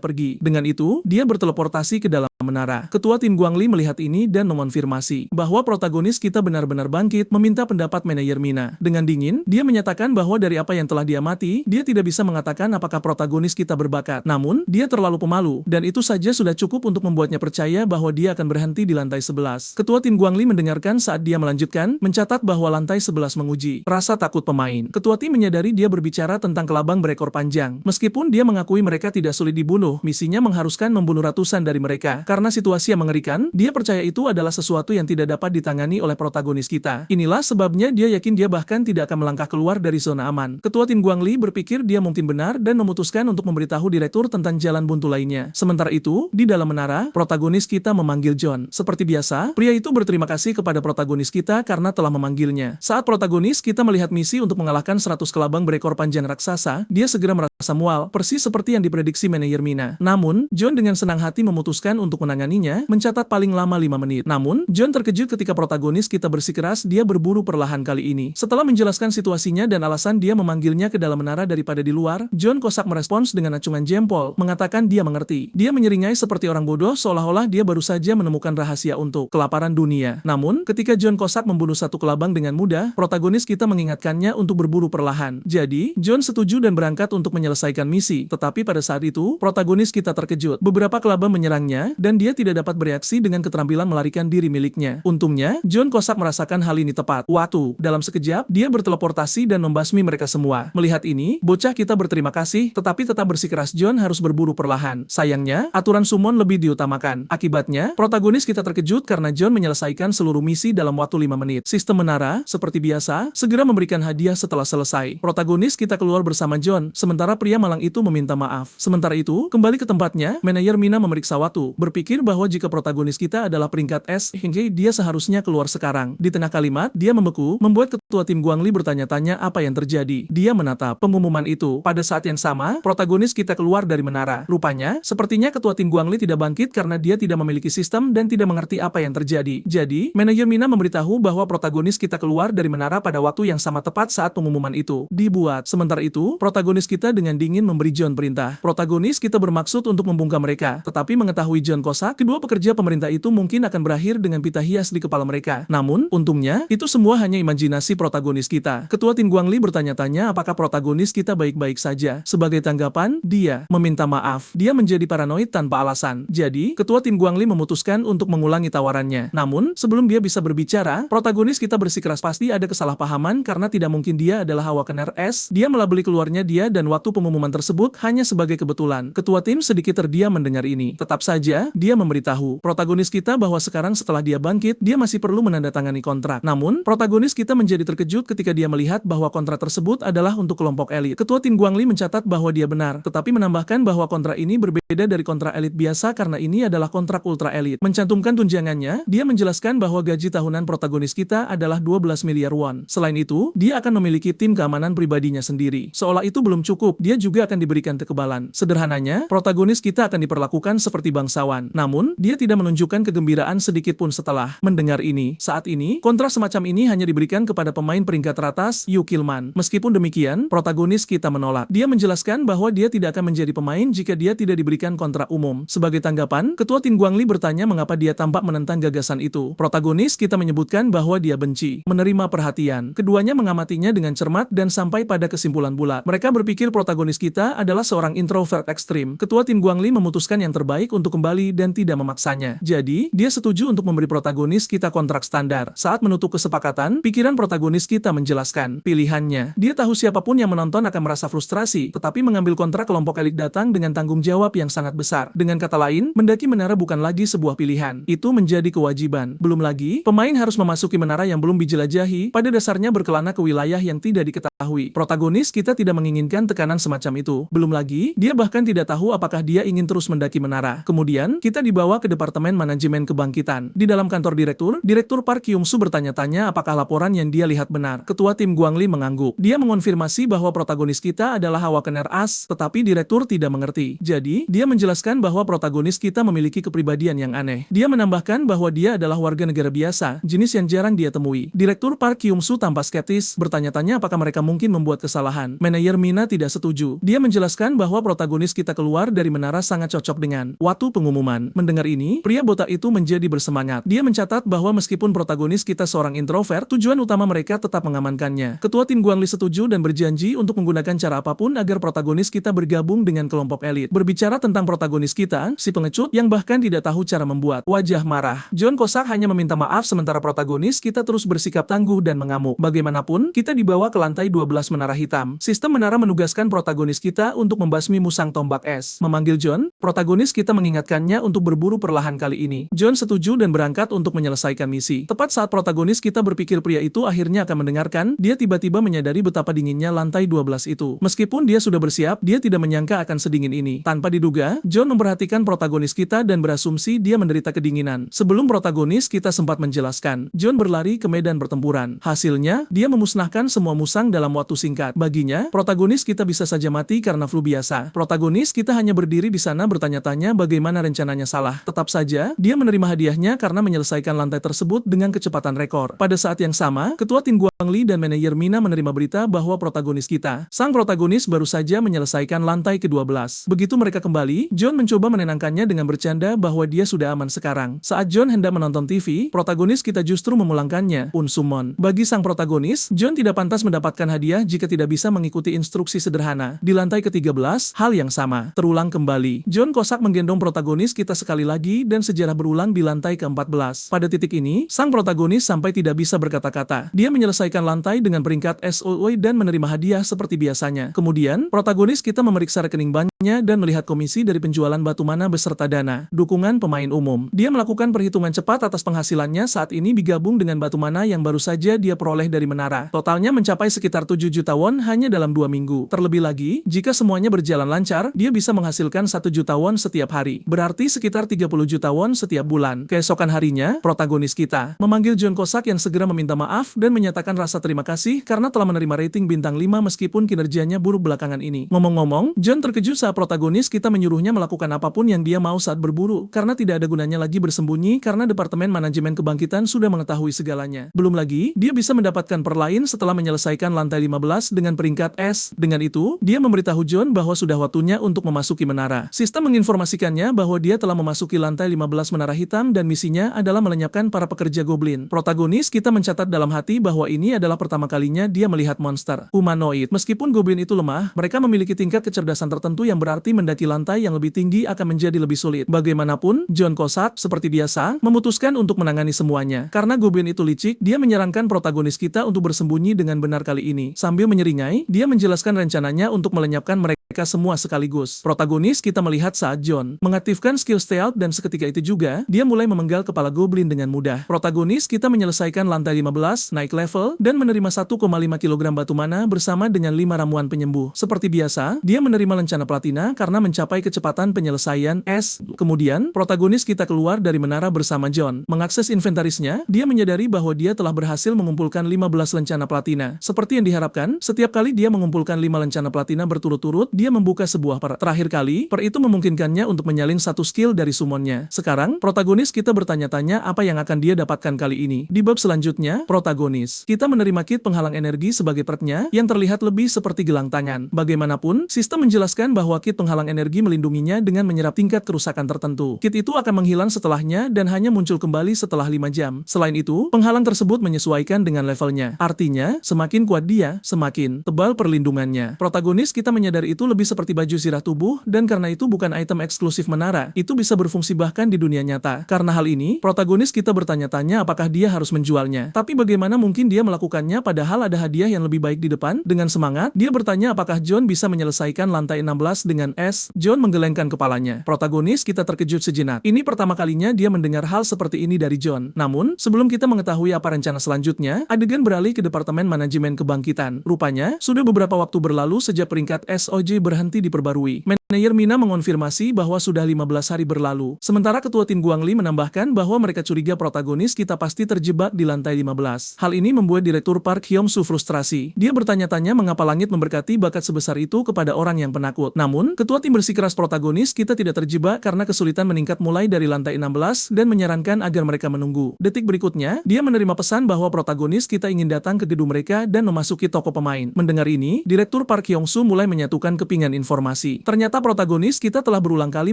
pergi. Dengan itu, dia berteleportasi ke dalam menara. Ketua Tin Guangli melihat ini dan mengonfirmasi bahwa protagonis kita benar-benar bangkit, meminta pendapat manajer Mina. Dengan dingin, dia menyatakan bahwa dari apa yang telah dia amati, dia tidak bisa mengatakan apakah protagonis kita berbakat. Namun, dia terlalu pemalu, dan itu saja sudah cukup untuk membuatnya percaya bahwa dia akan berhenti di lantai 11. Ketua Tin Guangli mendengarkan saat dia melanjutkan, mencatat bahwa lantai 11 menguji rasa takut pemain. Ketua tim menyadari dia berbicara tentang kelabang berekor panjang. Meskipun dia mengakui mereka tidak sulit dibunuh, misinya mengharuskan membunuh ratusan dari mereka. Karena situasi yang mengerikan, dia percaya itu adalah sesuatu yang tidak dapat ditangani oleh protagonis kita. Inilah sebabnya dia yakin dia bahkan tidak akan melangkah keluar dari zona aman. Ketua Tin Guangli berpikir dia mungkin benar dan memutuskan untuk memberitahu direktur tentang jalan buntu lainnya. Sementara itu, di dalam menara, protagonis kita memanggil John. Seperti biasa, pria itu berterima kasih kepada protagonis kita karena telah memanggilnya. Saat protagonis kita melihat misi untuk mengalahkan 100 kelabang berekor panjang raksasa, dia segera merasa mual, persis seperti yang diprediksi manajer Mina. Namun, John dengan senang hati memutuskan untuk menanganinya, mencatat paling lama 5 menit. Namun, John terkejut ketika protagonis kita bersikeras dia berburu perlahan kali ini. Setelah menjelaskan situasinya dan alasan dia memanggilnya ke dalam menara daripada di luar, John kosak merespons dengan acungan jempol, mengatakan dia mengerti. Dia menyeringai seperti orang bodoh seolah-olah dia baru saja menemukan rahasia untuk kelaparan dunia. Namun, ketika John kosak membunuh satu kelabang dengan mudah, protagonis kita mengingatkannya untuk berburu perlahan. Jadi, John setuju dan berangkat untuk menyelesaikan misi. Tetapi pada saat itu, protagonis kita terkejut. Beberapa kelabang menyerangnya, dan dia tidak dapat bereaksi dengan keterampilan melarikan diri miliknya. Untungnya, John kosak merasakan hal ini tepat waktu. Dalam sekejap, dia berteleportasi dan membasmi mereka semua. Melihat ini, bocah kita berterima kasih, tetapi tetap bersikeras John harus berburu perlahan. Sayangnya, aturan summon lebih diutamakan. Akibatnya, protagonis kita terkejut karena John menyelesaikan seluruh misi dalam waktu 5 menit. Sistem menara, seperti biasa, segera memberikan hadiah setelah selesai. Protagonis kita keluar bersama John, sementara pria malang itu meminta maaf. Sementara itu, kembali ke tempatnya, manajer Mina memeriksa waktu, berpikir bahwa jika protagonis kita adalah peringkat S, hingga dia seharusnya keluar sekarang. Di tengah kalimat, dia membeku, membuat ketua tim Guangli bertanya-tanya apa yang terjadi. Dia menatap pengumuman itu. Pada saat yang sama, protagonis kita keluar dari menara. Rupanya, sepertinya ketua tim Guangli tidak bangkit karena dia tidak memiliki sistem dan tidak mengerti apa yang terjadi. Jadi, manajer Mina memberitahu bahwa protagonis kita keluar dari menara pada waktu yang sama tepat saat pengumuman itu dibuat. Sementara itu, protagonis kita dengan dingin memberi John perintah. Protagonis kita bermaksud untuk membungkam mereka, tetapi mengetahui John kosak, kedua pekerja pemerintah itu mungkin akan berakhir dengan pita hias di kepala mereka. Namun, untungnya, itu semua hanya imajinasi protagonis kita. Ketua Tin Guangli bertanya-tanya apakah protagonis kita baik-baik saja. Sebagai tanggapan, dia meminta maaf. Dia menjadi paranoid tanpa alasan. Jadi, ketua Tin Guangli memutuskan untuk mengulangi tawarannya. Namun, sebelum dia bisa berbicara, protagonis kita bersikeras pasti ada kesalahpahaman karena tidak mungkin dia adalah Awakener S. Dia melabeli keluarnya dia dan waktu pengumuman tersebut hanya sebagai kebetulan. Ketua tim sedikit terdiam mendengar ini. Tetap saja, dia memberitahu protagonis kita bahwa sekarang setelah dia bangkit, dia masih perlu menandatangani kontrak. Namun, protagonis kita menjadi terkejut ketika dia melihat bahwa kontrak tersebut adalah untuk kelompok elit. Ketua tim Guangli mencatat bahwa dia benar, tetapi menambahkan bahwa kontrak ini berbeda dari kontrak elit biasa karena ini adalah kontrak ultra elit. Mencantumkan tunjangannya, dia menjelaskan bahwa gaji tahunan protagonis kita adalah 12 miliar won. Selain itu, dia akan memiliki tim keamanan pribadinya sendiri. Seolah itu belum cukup, dia juga akan diberikan kekebalan. Sederhananya, protagonis kita akan diperlakukan seperti bangsawan. Namun, dia tidak menunjukkan kegembiraan sedikit pun setelah mendengar ini. Saat ini, kontrak semacam ini hanya diberikan kepada pemain peringkat teratas, Yu Kilman. Meskipun demikian, protagonis kita menolak. Dia menjelaskan bahwa dia tidak akan menjadi pemain jika dia tidak diberikan kontrak umum. Sebagai tanggapan, ketua tim Guangli bertanya mengapa dia tampak menentang gagasan itu. Protagonis kita menyebutkan bahwa dia benci menerima perhatian. Keduanya mengamatinya dengan cermat dan sampai pada kesimpulan bulat. Mereka berpikir protagonis kita adalah seorang introvert ekstrim. Ketua tim Guangli memutuskan yang terbaik untuk kembali dan tidak memaksanya. Jadi, dia setuju untuk memberi protagonis kita kontrak standar. Saat menutup kesepakatan, pikiran protagonis kita menjelaskan pilihannya. Dia tahu siapapun yang menonton akan merasa frustrasi, tetapi mengambil kontrak kelompok elit datang dengan tanggung jawab yang sangat besar. Dengan kata lain, mendaki menara bukan lagi sebuah pilihan. Itu menjadi kewajiban. Belum lagi, pemain harus memasuki menara yang belum dijelajahi, pada dasarnya berkelana ke wilayah yang tidak diketahui. Protagonis kita tidak menginginkan tekanan semacam itu. Belum lagi, dia bahkan tidak tahu apakah dia ingin terus mendaki menara. Kemudian, kita dibawa ke Departemen Manajemen Kebangkitan. Di dalam kantor Direktur Park Kyung-soo bertanya-tanya apakah laporan yang dia lihat benar. Ketua tim Guangli mengangguk. Dia mengonfirmasi bahwa protagonis kita adalah Hawakener As, tetapi Direktur tidak mengerti. Jadi, dia menjelaskan bahwa protagonis kita memiliki kepribadian yang aneh. Dia menambahkan bahwa dia adalah warga negara biasa, jenis yang jarang dia temui. Direktur Park Kyung-soo tampak skeptis, bertanya-tanya apakah mereka mungkin membuat kesalahan. Manajer Mina tidak setuju. Dia menjelaskan bahwa protagonis kita keluar dari menara sangat cocok dengan waktu pengumuman. Mendengar ini, pria botak itu menjadi bersemangat. Dia mencatat bahwa meskipun protagonis kita seorang introvert, tujuan utama mereka tetap mengamankannya. Ketua tim Guangli setuju dan berjanji untuk menggunakan cara apapun agar protagonis kita bergabung dengan kelompok elit. Berbicara tentang protagonis kita, si pengecut yang bahkan tidak tahu cara membuat wajah marah. John Cossack hanya meminta maaf sementara protagonis kita terus bersikap tangguh dan mengamuk. Bagaimanapun, kita dibawa ke lantai 12 menara hitam. Sistem menara menugaskan protagonis kita untuk membasmi musang tombak es. Memanggil John, protagonis kita mengingatkannya untuk berburu perlahan kali ini. John setuju dan berangkat untuk menyelesaikan misi. Tepat saat protagonis kita berpikir pria itu akhirnya akan mendengarkan, dia tiba-tiba menyadari betapa dinginnya lantai 12 itu. Meskipun dia sudah bersiap, dia tidak menyangka akan sedingin ini. Tanpa diduga, John memperhatikan protagonis kita dan berasumsi dia menderita kedinginan. Sebelum protagonis kita sempat menjelaskan, John berlari ke medan pertempuran. Hasilnya, dia memusnahkan semua musang dalam waktu singkat. Baginya, protagonis kita bisa saja mati karena flu biasa. Protagonis kita hanya berdiri di sana bertanya-tanya bagaimana rencananya salah. Tetap saja, dia menerima hadiahnya karena menyelesaikan lantai tersebut dengan kecepatan rekor. Pada saat yang sama, ketua tim Guangli dan manajer Mina menerima berita bahwa protagonis kita, sang protagonis baru saja menyelesaikan lantai ke-12. Begitu mereka kembali, John mencoba menenangkannya dengan bercanda bahwa dia sudah aman sekarang. Saat John hendak menonton TV, protagonis kita justru memulangkannya, Unsumon. Bagi sang protagonis, John tidak pantas mendapatkan hadiah jika tidak bisa mengikuti instruksi sederhana. Di lantai ke-13, hal yang sama terulang kembali. John Cossack menggendong protagonis kita sekali lagi dan sejarah berulang di lantai ke-14. Pada titik ini, sang protagonis sampai tidak bisa berkata-kata. Dia menyelesaikan lantai dengan peringkat SOE dan menerima hadiah seperti biasanya. Kemudian, protagonis kita memeriksa rekening banknya dan melihat komisi dari penjualan batu mana beserta dana dukungan pemain umum. Dia melakukan perhitungan cepat atas penghasilannya saat ini digabung dengan batu mana yang baru saja dia peroleh dari menara. Totalnya mencapai sekitar 7 juta won hanya dalam 2 minggu. Terlebih lagi, jika semuanya berjalan lancar, dia bisa menghasilkan 1 juta won setiap hari. Berarti sekitar 30 juta won setiap bulan. Keesokan harinya, protagonis kita memanggil John Cossack yang segera meminta maaf dan menyatakan rasa terima kasih karena telah menerima rating bintang 5 meskipun kinerjanya buruk belakangan ini. Ngomong-ngomong, John terkejut saat protagonis kita menyuruhnya melakukan apapun yang dia mau saat berburu, karena tidak ada gunanya lagi bersembunyi karena Departemen Manajemen Kebangkitan sudah mengetahui segalanya. Belum lagi, dia bisa mendapatkan per lain setelah menyelesaikan lantai 15 dengan peringkat S. Dengan itu, dia memberitahu John bahwa sudah waktunya untuk memasuki menara. Sistem menginformasikannya bahwa dia telah memasuki lantai 15 menara hitam dan misinya adalah melenyapkan para pekerja goblin. Protagonis kita mencatat dalam hati bahwa ini adalah pertama kalinya dia melihat monster humanoid. Meskipun goblin itu lemah, mereka memiliki tingkat kecerdasan tertentu yang berarti mendaki lantai yang lebih tinggi akan menjadi lebih sulit. Bagaimanapun, John Cusack, seperti biasa, memutuskan untuk menangani semuanya. Karena goblin itu licik, dia menyarankan protagonis kita untuk bersembunyi dengan benar kali ini. Sambil menyeringai, dia menjelaskan rencananya untuk melenyapkan mereka semua sekaligus. Protagonis kita melihat saat John mengaktifkan skill stealth dan seketika itu juga, dia mulai memenggal kepala goblin dengan mudah. Protagonis kita menyelesaikan lantai 15, naik level, dan menerima 1,5 kg batu mana bersama dengan 5 ramuan penyembuh. Seperti biasa, dia menerima lencana platina karena mencapai kecepatan penyelesaian S. Kemudian, protagonis kita keluar dari menara bersama John. Mengakses inventarisnya, dia menyadari bahwa dia telah berhasil mengumpulkan 15 lencana platina. Seperti yang diharapkan, setiap kali dia mengumpulkan 5 lencana platina berturut-turut, dia membuka sebuah per. Terakhir kali, per itu memungkinkannya untuk menyalin satu skill dari summonnya. Sekarang, protagonis kita bertanya-tanya apa yang akan dia dapatkan kali ini. Di bab selanjutnya, protagonis kita menerima kit penghalang energi sebagai pertnya yang terlihat lebih seperti gelang tangan. Bagaimanapun, sistem menjelaskan bahwa kit penghalang energi melindunginya dengan menyerap tingkat kerusakan tertentu. Kit itu akan menghilang setelahnya dan hanya muncul kembali setelah 5 jam. Selain itu, penghalang tersebut menyesuaikan dengan levelnya. Artinya, semakin kuat dia, semakin tebal perlindungannya. Protagonis kita menyadari itu lebih seperti baju sirah tubuh, dan karena itu bukan item eksklusif menara. Itu bisa berfungsi bahkan di dunia nyata. Karena hal ini, protagonis kita bertanya-tanya apakah dia harus menjualnya. Tapi bagaimana mungkin dia melakukannya padahal ada hadiah yang lebih baik di depan? Dengan semangat, dia bertanya apakah John bisa menyelesaikan lantai 16 dengan S. John menggelengkan kepalanya. Protagonis kita terkejut sejenak. Ini pertama kalinya dia mendengar hal seperti ini dari John. Namun, sebelum kita mengetahui apa rencana selanjutnya, adegan beralih ke Departemen Manajemen Kebangkitan. Rupanya, sudah beberapa waktu berlalu sejak peringkat SOJ berhenti diperbarui. Manajer Mina mengonfirmasi bahwa sudah 15 hari berlalu. Sementara Ketua Tim Guangli menambahkan bahwa mereka curiga protagonis kita pasti terjebak di lantai 15. Hal ini membuat Direktur Park Hyung-soo frustrasi. Dia bertanya-tanya mengapa langit memberkati bakat sebesar itu kepada orang yang penakut. Namun, Ketua Tim bersikeras protagonis kita tidak terjebak karena kesulitan meningkat mulai dari lantai 16 dan menyarankan agar mereka menunggu. Detik berikutnya, dia menerima pesan bahwa protagonis kita ingin datang ke gedung mereka dan memasuki toko pemain. Mendengar ini, Direktur Park Hyung-soo mulai menyatukan kepingan informasi. Ternyata protagonis kita telah berulang kali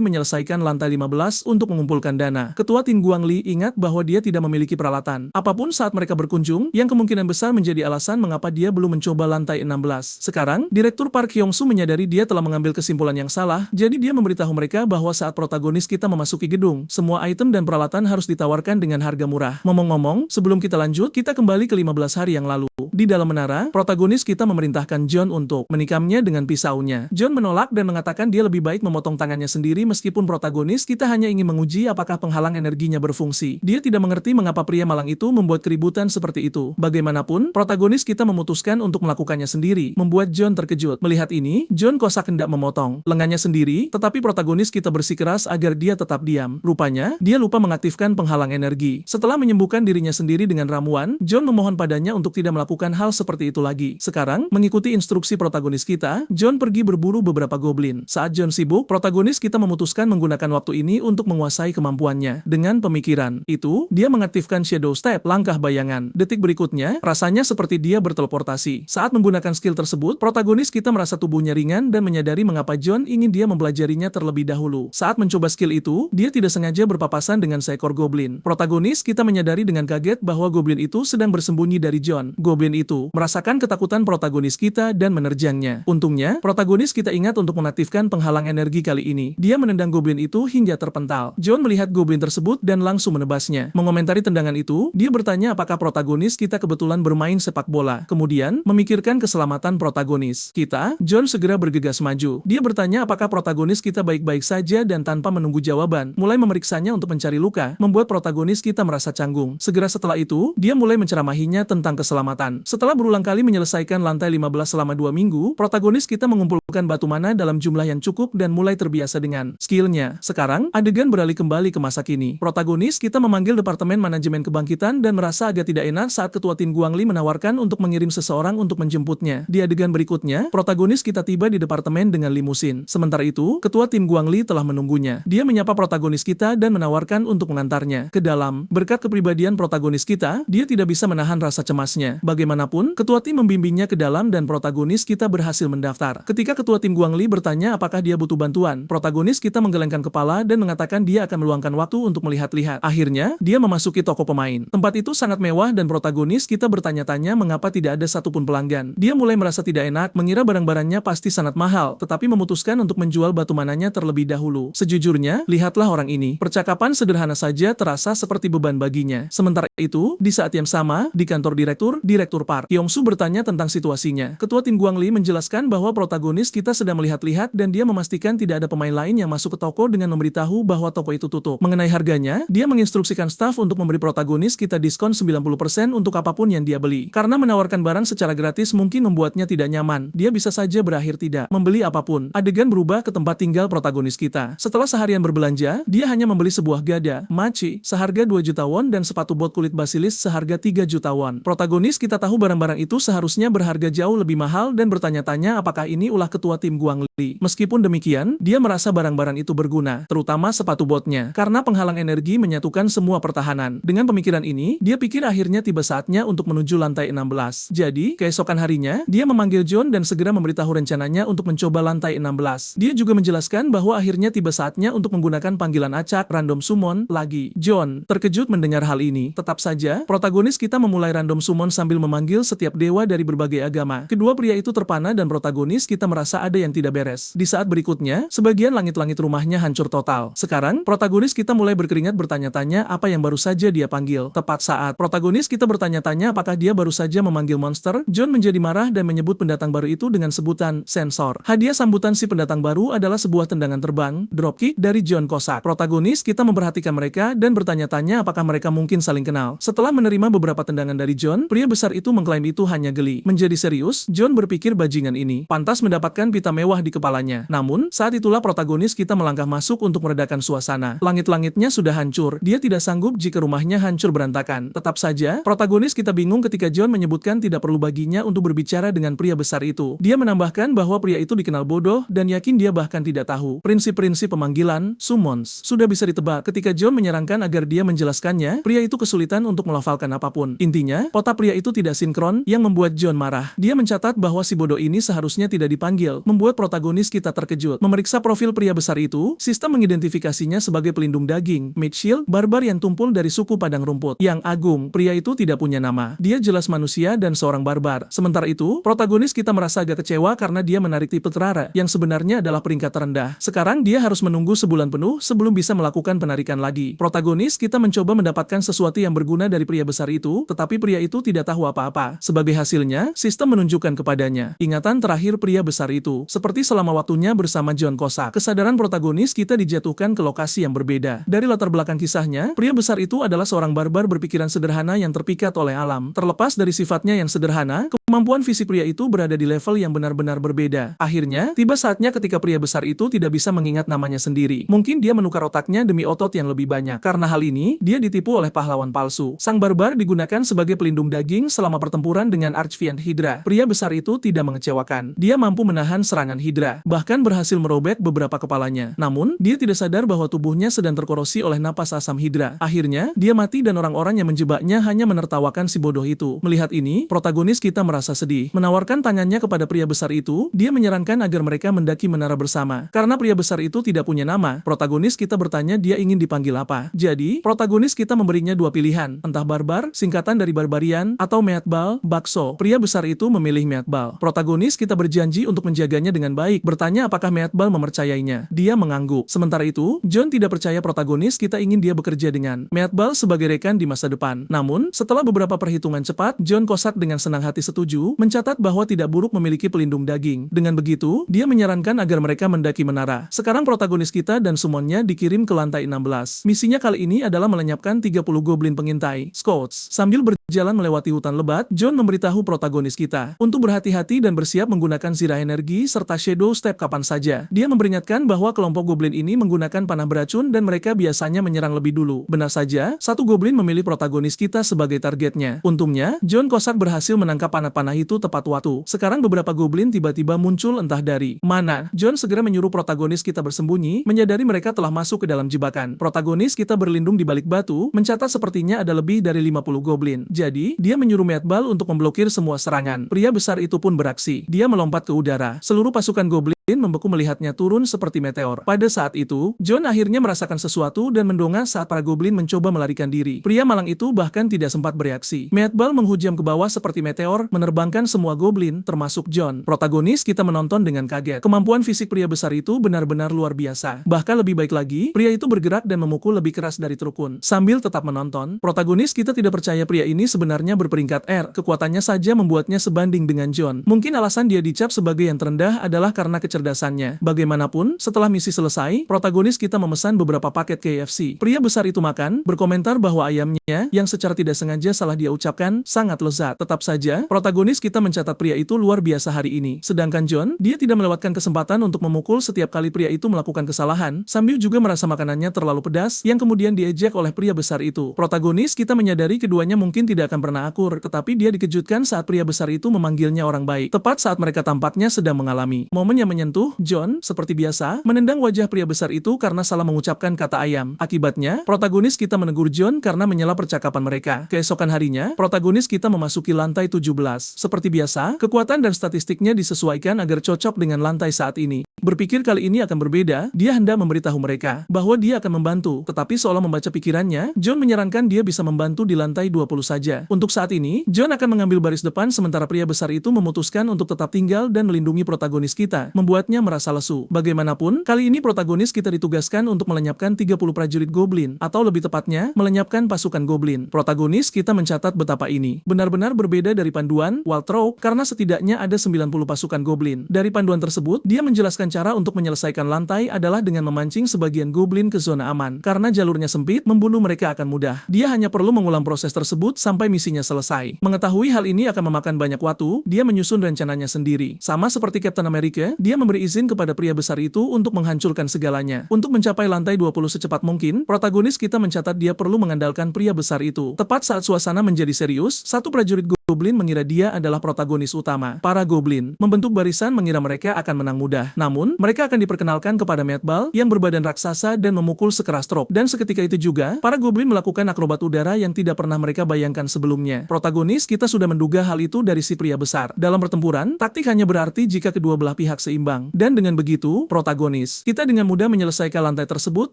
menyelesaikan lantai 15 untuk mengumpulkan dana. Ketua Tim Guangli ingat bahwa dia tidak memiliki peralatan apapun saat mereka berkunjung, yang kemungkinan besar menjadi alasan mengapa dia belum mencoba lantai 16. Sekarang, Direktur Park Hyung-soo menyadari dia telah mengambil kesimpulan yang salah, jadi dia memberitahu mereka bahwa saat protagonis kita memasuki gedung, semua item dan peralatan harus ditawarkan dengan harga murah. Ngomong-ngomong, sebelum kita lanjut, kita kembali ke 15 hari yang lalu. Di dalam menara, protagonis kita memerintahkan John untuk menikamnya dengan pisaunya. John menolak dan mengatakan dia lebih baik memotong tangannya sendiri meskipun protagonis kita hanya ingin menguji apakah penghalang energinya berfungsi. Dia tidak mengerti mengapa pria malang itu membuat keributan seperti itu. Bagaimanapun, protagonis kita memutuskan untuk melakukannya sendiri, membuat John terkejut. Melihat ini, John Cusack hendak memotong lengannya sendiri, tetapi protagonis kita bersikeras agar dia tetap diam. Rupanya, dia lupa mengaktifkan penghalang energi. Setelah menyembuhkan dirinya sendiri dengan ramuan, John memohon padanya untuk tidak melakukan hal seperti itu lagi. Sekarang, mengikuti instruksi protagonis kita, John pergi berburu beberapa goblin. Saat John sibuk, protagonis kita memutuskan menggunakan waktu ini untuk menguasai kemampuannya. Dengan pemikiran itu, dia mengaktifkan Shadow Step, langkah bayangan. Detik berikutnya, rasanya seperti dia berteleportasi. Saat menggunakan skill tersebut, protagonis kita merasa tubuhnya ringan dan menyadari mengapa John ingin dia mempelajarinya terlebih dahulu. Saat mencoba skill itu, dia tidak sengaja berpapasan dengan seekor goblin. Protagonis kita menyadari dengan kaget bahwa goblin itu sedang bersembunyi dari John. Goblin itu merasakan ketakutan protagonis kita dan menerjangnya. Untungnya, protagonis kita ingat untuk mengaktifkan penghalang energi kali ini. Dia menendang goblin itu hingga terpental. John melihat goblin tersebut dan langsung menebasnya. Mengomentari tendangan itu, dia bertanya apakah protagonis kita kebetulan bermain sepak bola. Kemudian, memikirkan keselamatan protagonis kita, John segera bergegas maju. Dia bertanya apakah protagonis kita baik-baik saja dan tanpa menunggu jawaban, mulai memeriksanya untuk mencari luka, membuat protagonis kita merasa canggung. Segera setelah itu, dia mulai menceramahinya tentang keselamatan. Setelah berulang kali menyelesaikan lantai 15 selama 2 minggu, protagonis kita mengumpulkan batu mana dalam jumlah yang cukup dan mulai terbiasa dengan skillnya. Sekarang, adegan beralih kembali ke masa kini. Protagonis kita memanggil Departemen Manajemen Kebangkitan dan merasa agak tidak enak saat Ketua Tim Guangli menawarkan untuk mengirim seseorang untuk menjemputnya. Di adegan berikutnya, protagonis kita tiba di departemen dengan limusin. Sementara itu, Ketua Tim Guangli telah menunggunya. Dia menyapa protagonis kita dan menawarkan untuk mengantarnya ke dalam. Berkat kepribadian protagonis kita, dia tidak bisa menahan rasa cemasnya. Bagaimanapun, Ketua Tim membimbingnya ke dalam dan protagonis kita berhasil mendaftar. Ketika Ketua Tim Guangli bertanya apakah dia butuh bantuan, protagonis kita menggelengkan kepala dan mengatakan dia akan meluangkan waktu untuk melihat-lihat. Akhirnya, dia memasuki toko pemain. Tempat itu sangat mewah dan protagonis kita bertanya-tanya mengapa tidak ada satupun pelanggan. Dia mulai merasa tidak enak, mengira barang-barangnya pasti sangat mahal, tetapi memutuskan untuk menjual batu mananya terlebih dahulu. Sejujurnya, lihatlah orang ini. Percakapan sederhana saja terasa seperti beban baginya. Sementara itu, di saat yang sama, di kantor Direktur Park Hyung-soo bertanya tentang situasinya. Ketua tim Guangli menjelaskan bahwa protagonis kita sedang melihat-lihat dan dia memastikan tidak ada pemain lain yang masuk ke toko dengan memberitahu bahwa toko itu tutup. Mengenai harganya, dia menginstruksikan staf untuk memberi protagonis kita diskon 90% untuk apapun yang dia beli. Karena menawarkan barang secara gratis mungkin membuatnya tidak nyaman. Dia bisa saja berakhir tidak membeli apapun. Adegan berubah ke tempat tinggal protagonis kita. Setelah seharian berbelanja, dia hanya membeli sebuah gada, maci, seharga 2 juta won dan sepatu bot kulit basilis seharga 3 juta won. Protagonis kita tahu barang-barang itu seharusnya berharga jauh lebih mahal dan bertanya-tanya apakah ini ulah ketua tim Guangli. Meskipun demikian, dia merasa barang-barang itu berguna, terutama sepatu botnya, karena penghalang energi menyatukan semua pertahanan. Dengan pemikiran ini, dia pikir akhirnya tiba saatnya untuk menuju lantai 16. Jadi, keesokan harinya, dia memanggil John dan segera memberitahu rencananya untuk mencoba lantai 16. Dia juga menjelaskan bahwa akhirnya tiba saatnya untuk menggunakan panggilan acak random summon lagi. John terkejut mendengar hal ini. Tetap saja, protagonis kita memulai random summon sambil memanggil setiap dewa dari berbagai agama. Kedua pria itu terpana dan protagonis kita merasa ada yang tidak beres. Di saat berikutnya, sebagian langit-langit rumahnya hancur total. Sekarang, protagonis kita mulai berkeringat bertanya-tanya apa yang baru saja dia panggil. Tepat saat protagonis kita bertanya-tanya apakah dia baru saja memanggil monster, John menjadi marah dan menyebut pendatang baru itu dengan sebutan sensor. Hadiah sambutan si pendatang baru adalah sebuah tendangan terbang, dropkick dari John Cossack. Protagonis kita memperhatikan mereka dan bertanya-tanya apakah mereka mungkin saling kenal. Setelah menerima beberapa tendangan dari John, pria besar itu mengklaim itu hanya geli. Menjadi serius, John berpikir bajingan ini pantas mendapatkan pita mewah di kepalanya. Namun, saat itulah protagonis kita melangkah masuk untuk meredakan suasana. Langit-langitnya sudah hancur. Dia tidak sanggup jika rumahnya hancur berantakan. Tetap saja, protagonis kita bingung ketika John menyebutkan tidak perlu baginya untuk berbicara dengan pria besar itu. Dia menambahkan bahwa pria itu dikenal bodoh dan yakin dia bahkan tidak tahu prinsip-prinsip pemanggilan summons. Sudah bisa ditebak ketika John menyarankan agar dia menjelaskannya, pria itu kesulitan untuk melafalkan apapun. Intinya, otak pria itu tidak sinkron yang membuat John marah. Dia mencatat bahwa si bodoh ini seharusnya tidak dipanggil, membuat protagonis kita terkejut. Memeriksa profil pria besar itu, sistem mengidentifikasinya sebagai pelindung daging, mid shield, barbar yang tumpul dari suku padang rumput. Yang agung, pria itu tidak punya nama. Dia jelas manusia dan seorang barbar. Sementara itu, protagonis kita merasa agak kecewa karena dia menarik tipe Terara, yang sebenarnya adalah peringkat terendah. Sekarang dia harus menunggu sebulan penuh sebelum bisa melakukan penarikan lagi. Protagonis kita mencoba mendapatkan sesuatu yang berguna dari pria besar itu, tetapi pria itu tidak tahu apa-apa. Sebagai hasilnya, sistem menunjukkan kepadanya ingatan terakhir pria besar itu, seperti selama waktunya bersama John Cossack. Kesadaran protagonis kita dijatuhkan ke lokasi yang berbeda. Dari latar belakang kisahnya, pria besar itu adalah seorang barbar berpikiran sederhana yang terpikat oleh alam. Terlepas dari sifatnya yang sederhana, kemampuan fisik pria itu berada di level yang benar-benar berbeda. Akhirnya, tiba saatnya ketika pria besar itu tidak bisa mengingat namanya sendiri. Mungkin dia menukar otaknya demi otot yang lebih banyak. Karena hal ini, dia ditipu oleh pahlawan palsu. Sang barbar digunakan sebagai pelindung daging selama pertempuran dengan Archfiend Hydra. Pria besar itu tidak mengecewakan. Dia mampu menahan serangan Hydra, bahkan berhasil merobek beberapa kepalanya. Namun, dia tidak sadar bahwa tubuhnya sedang terkorosi oleh napas asam Hydra. Akhirnya, dia mati dan orang-orang yang menjebaknya hanya menertawakan si bodoh itu. Melihat ini, protagonis kita merasa sedih. Menawarkan tangannya kepada pria besar itu, dia menyarankan agar mereka mendaki menara bersama. Karena pria besar itu tidak punya nama, protagonis kita bertanya dia ingin dipanggil apa. Jadi, protagonis kita memberinya dua pilihan, entah barbar, singkatan dari barbarian, atau meatball, bakso. Pria besar itu memilih meatball. Protagonis kita berjanji untuk menjaganya dengan baik, bertanya apakah meatball mempercayainya. Dia mengangguk. Sementara itu, John tidak percaya protagonis kita ingin dia bekerja dengan meatball sebagai rekan di masa depan. Namun, setelah beberapa perhitungan cepat, John Cossack dengan senang hati setuju, mencatat bahwa tidak buruk memiliki pelindung daging. Dengan begitu, dia menyarankan agar mereka mendaki menara. Sekarang protagonis kita dan summonnya dikirim ke lantai 16. Misinya kali ini adalah melenyapkan 30 goblin pengintai, Scouts. Sambil berjalan melewati hutan lebat, John memberitahu protagonis kita untuk berhati-hati dan bersiap menggunakan zirah energi serta shadow step kapan saja. Dia memperingatkan bahwa kelompok goblin ini menggunakan panah beracun dan mereka biasanya menyerang lebih dulu. Benar saja, satu goblin memilih protagonis kita sebagai targetnya. Untungnya, John Cossack berhasil menangkap panah-panah itu tepat waktu. Sekarang beberapa goblin tiba-tiba muncul entah dari mana. John segera menyuruh protagonis kita bersembunyi, menyadari mereka telah masuk ke dalam jebakan. Protagonis kita berlindung di balik batu, mencatat sepertinya ada lebih dari 50 goblin. Jadi, dia menyuruh meatball untuk memblokir semua serangan. Pria besar itu pun beraksi. Dia melompat ke udara. Seluruh pasukan goblin membeku melihatnya turun seperti meteor. Pada saat itu, John akhirnya merasakan sesuatu dan mendongak saat para goblin mencoba melarikan diri. Pria malang itu bahkan tidak sempat bereaksi. Meatball menghujam ke bawah seperti meteor, menerbangkan semua goblin, termasuk John. Protagonis kita menonton dengan kaget. Kemampuan fisik pria besar itu benar-benar luar biasa. Bahkan lebih baik lagi, pria itu bergerak dan memukul lebih keras dari Trukun. Sambil tetap menonton, protagonis kita tidak percaya pria ini sebenarnya berperingkat R. Kekuatannya saja membuatnya sebanding dengan John. Mungkin alasan dia dicap sebagai yang terendah adalah karena kecerdasannya. Bagaimanapun, setelah misi selesai, protagonis kita memesan beberapa paket KFC. Pria besar itu makan, berkomentar bahwa ayamnya, yang secara tidak sengaja salah dia ucapkan, sangat lezat. Tetap saja, protagonis kita mencatat pria itu luar biasa hari ini. Sedangkan John, dia tidak melewatkan kesempatan untuk memukul setiap kali pria itu melakukan kesalahan, sambil juga merasa makanannya terlalu pedas, yang kemudian diejek oleh pria besar itu. Protagonis kita menyadari keduanya mungkin tidak akan pernah akur, tetapi dia dikejutkan saat pria besar itu memanggilnya orang baik. Tepat saat mereka tampaknya sedang mengalami momen yang menyentuh, John, seperti biasa, menendang wajah pria besar itu karena salah mengucapkan kata ayam. Akibatnya, protagonis kita menegur John karena menyela percakapan mereka. Keesokan harinya, protagonis kita memasuki lantai 17. Seperti biasa, kekuatan dan statistiknya disesuaikan agar cocok dengan lantai saat ini. Berpikir kali ini akan berbeda, dia hendak memberitahu mereka bahwa dia akan membantu, tetapi seolah membaca pikirannya, John menyarankan dia bisa membantu di lantai 20 saja. Untuk saat ini, John akan mengambil baris depan sementara pria besar itu memutuskan untuk tetap tinggal dan melindungi protagonis kita, membuatnya merasa lesu. Bagaimanapun, kali ini protagonis kita ditugaskan untuk melenyapkan 30 prajurit goblin, atau lebih tepatnya, melenyapkan pasukan goblin. Protagonis kita mencatat betapa ini benar-benar berbeda dari panduan Waltrock karena setidaknya ada 90 pasukan goblin. Dari panduan tersebut, dia menjelaskan cara untuk menyelesaikan lantai adalah dengan memancing sebagian goblin ke zona aman. Karena jalurnya sempit, membunuh mereka akan mudah. Dia hanya perlu mengulang proses tersebut sampai misinya selesai. Mengetahui hal ini akan memakan banyak waktu, dia menyusun rencananya sendiri. Sama seperti Captain America, dia memberi izin kepada pria besar itu untuk menghancurkan segalanya. Untuk mencapai lantai 20 secepat mungkin, protagonis kita mencatat dia perlu mengandalkan pria besar itu. Tepat saat suasana menjadi serius, satu prajurit goblin mengira dia adalah protagonis utama. Para goblin membentuk barisan mengira mereka akan menang mudah. Namun, mereka akan diperkenalkan kepada Meatball yang berbadan raksasa dan memukul sekeras Truk. Dan seketika itu juga, para goblin melakukan akrobat udara yang tidak pernah mereka bayangkan sebelumnya. Protagonis kita sudah menduga hal itu dari si pria besar. Dalam pertempuran, taktik hanya berarti jika kedua belah pihak seimbang. Dan dengan begitu, protagonis kita dengan mudah menyelesaikan lantai tersebut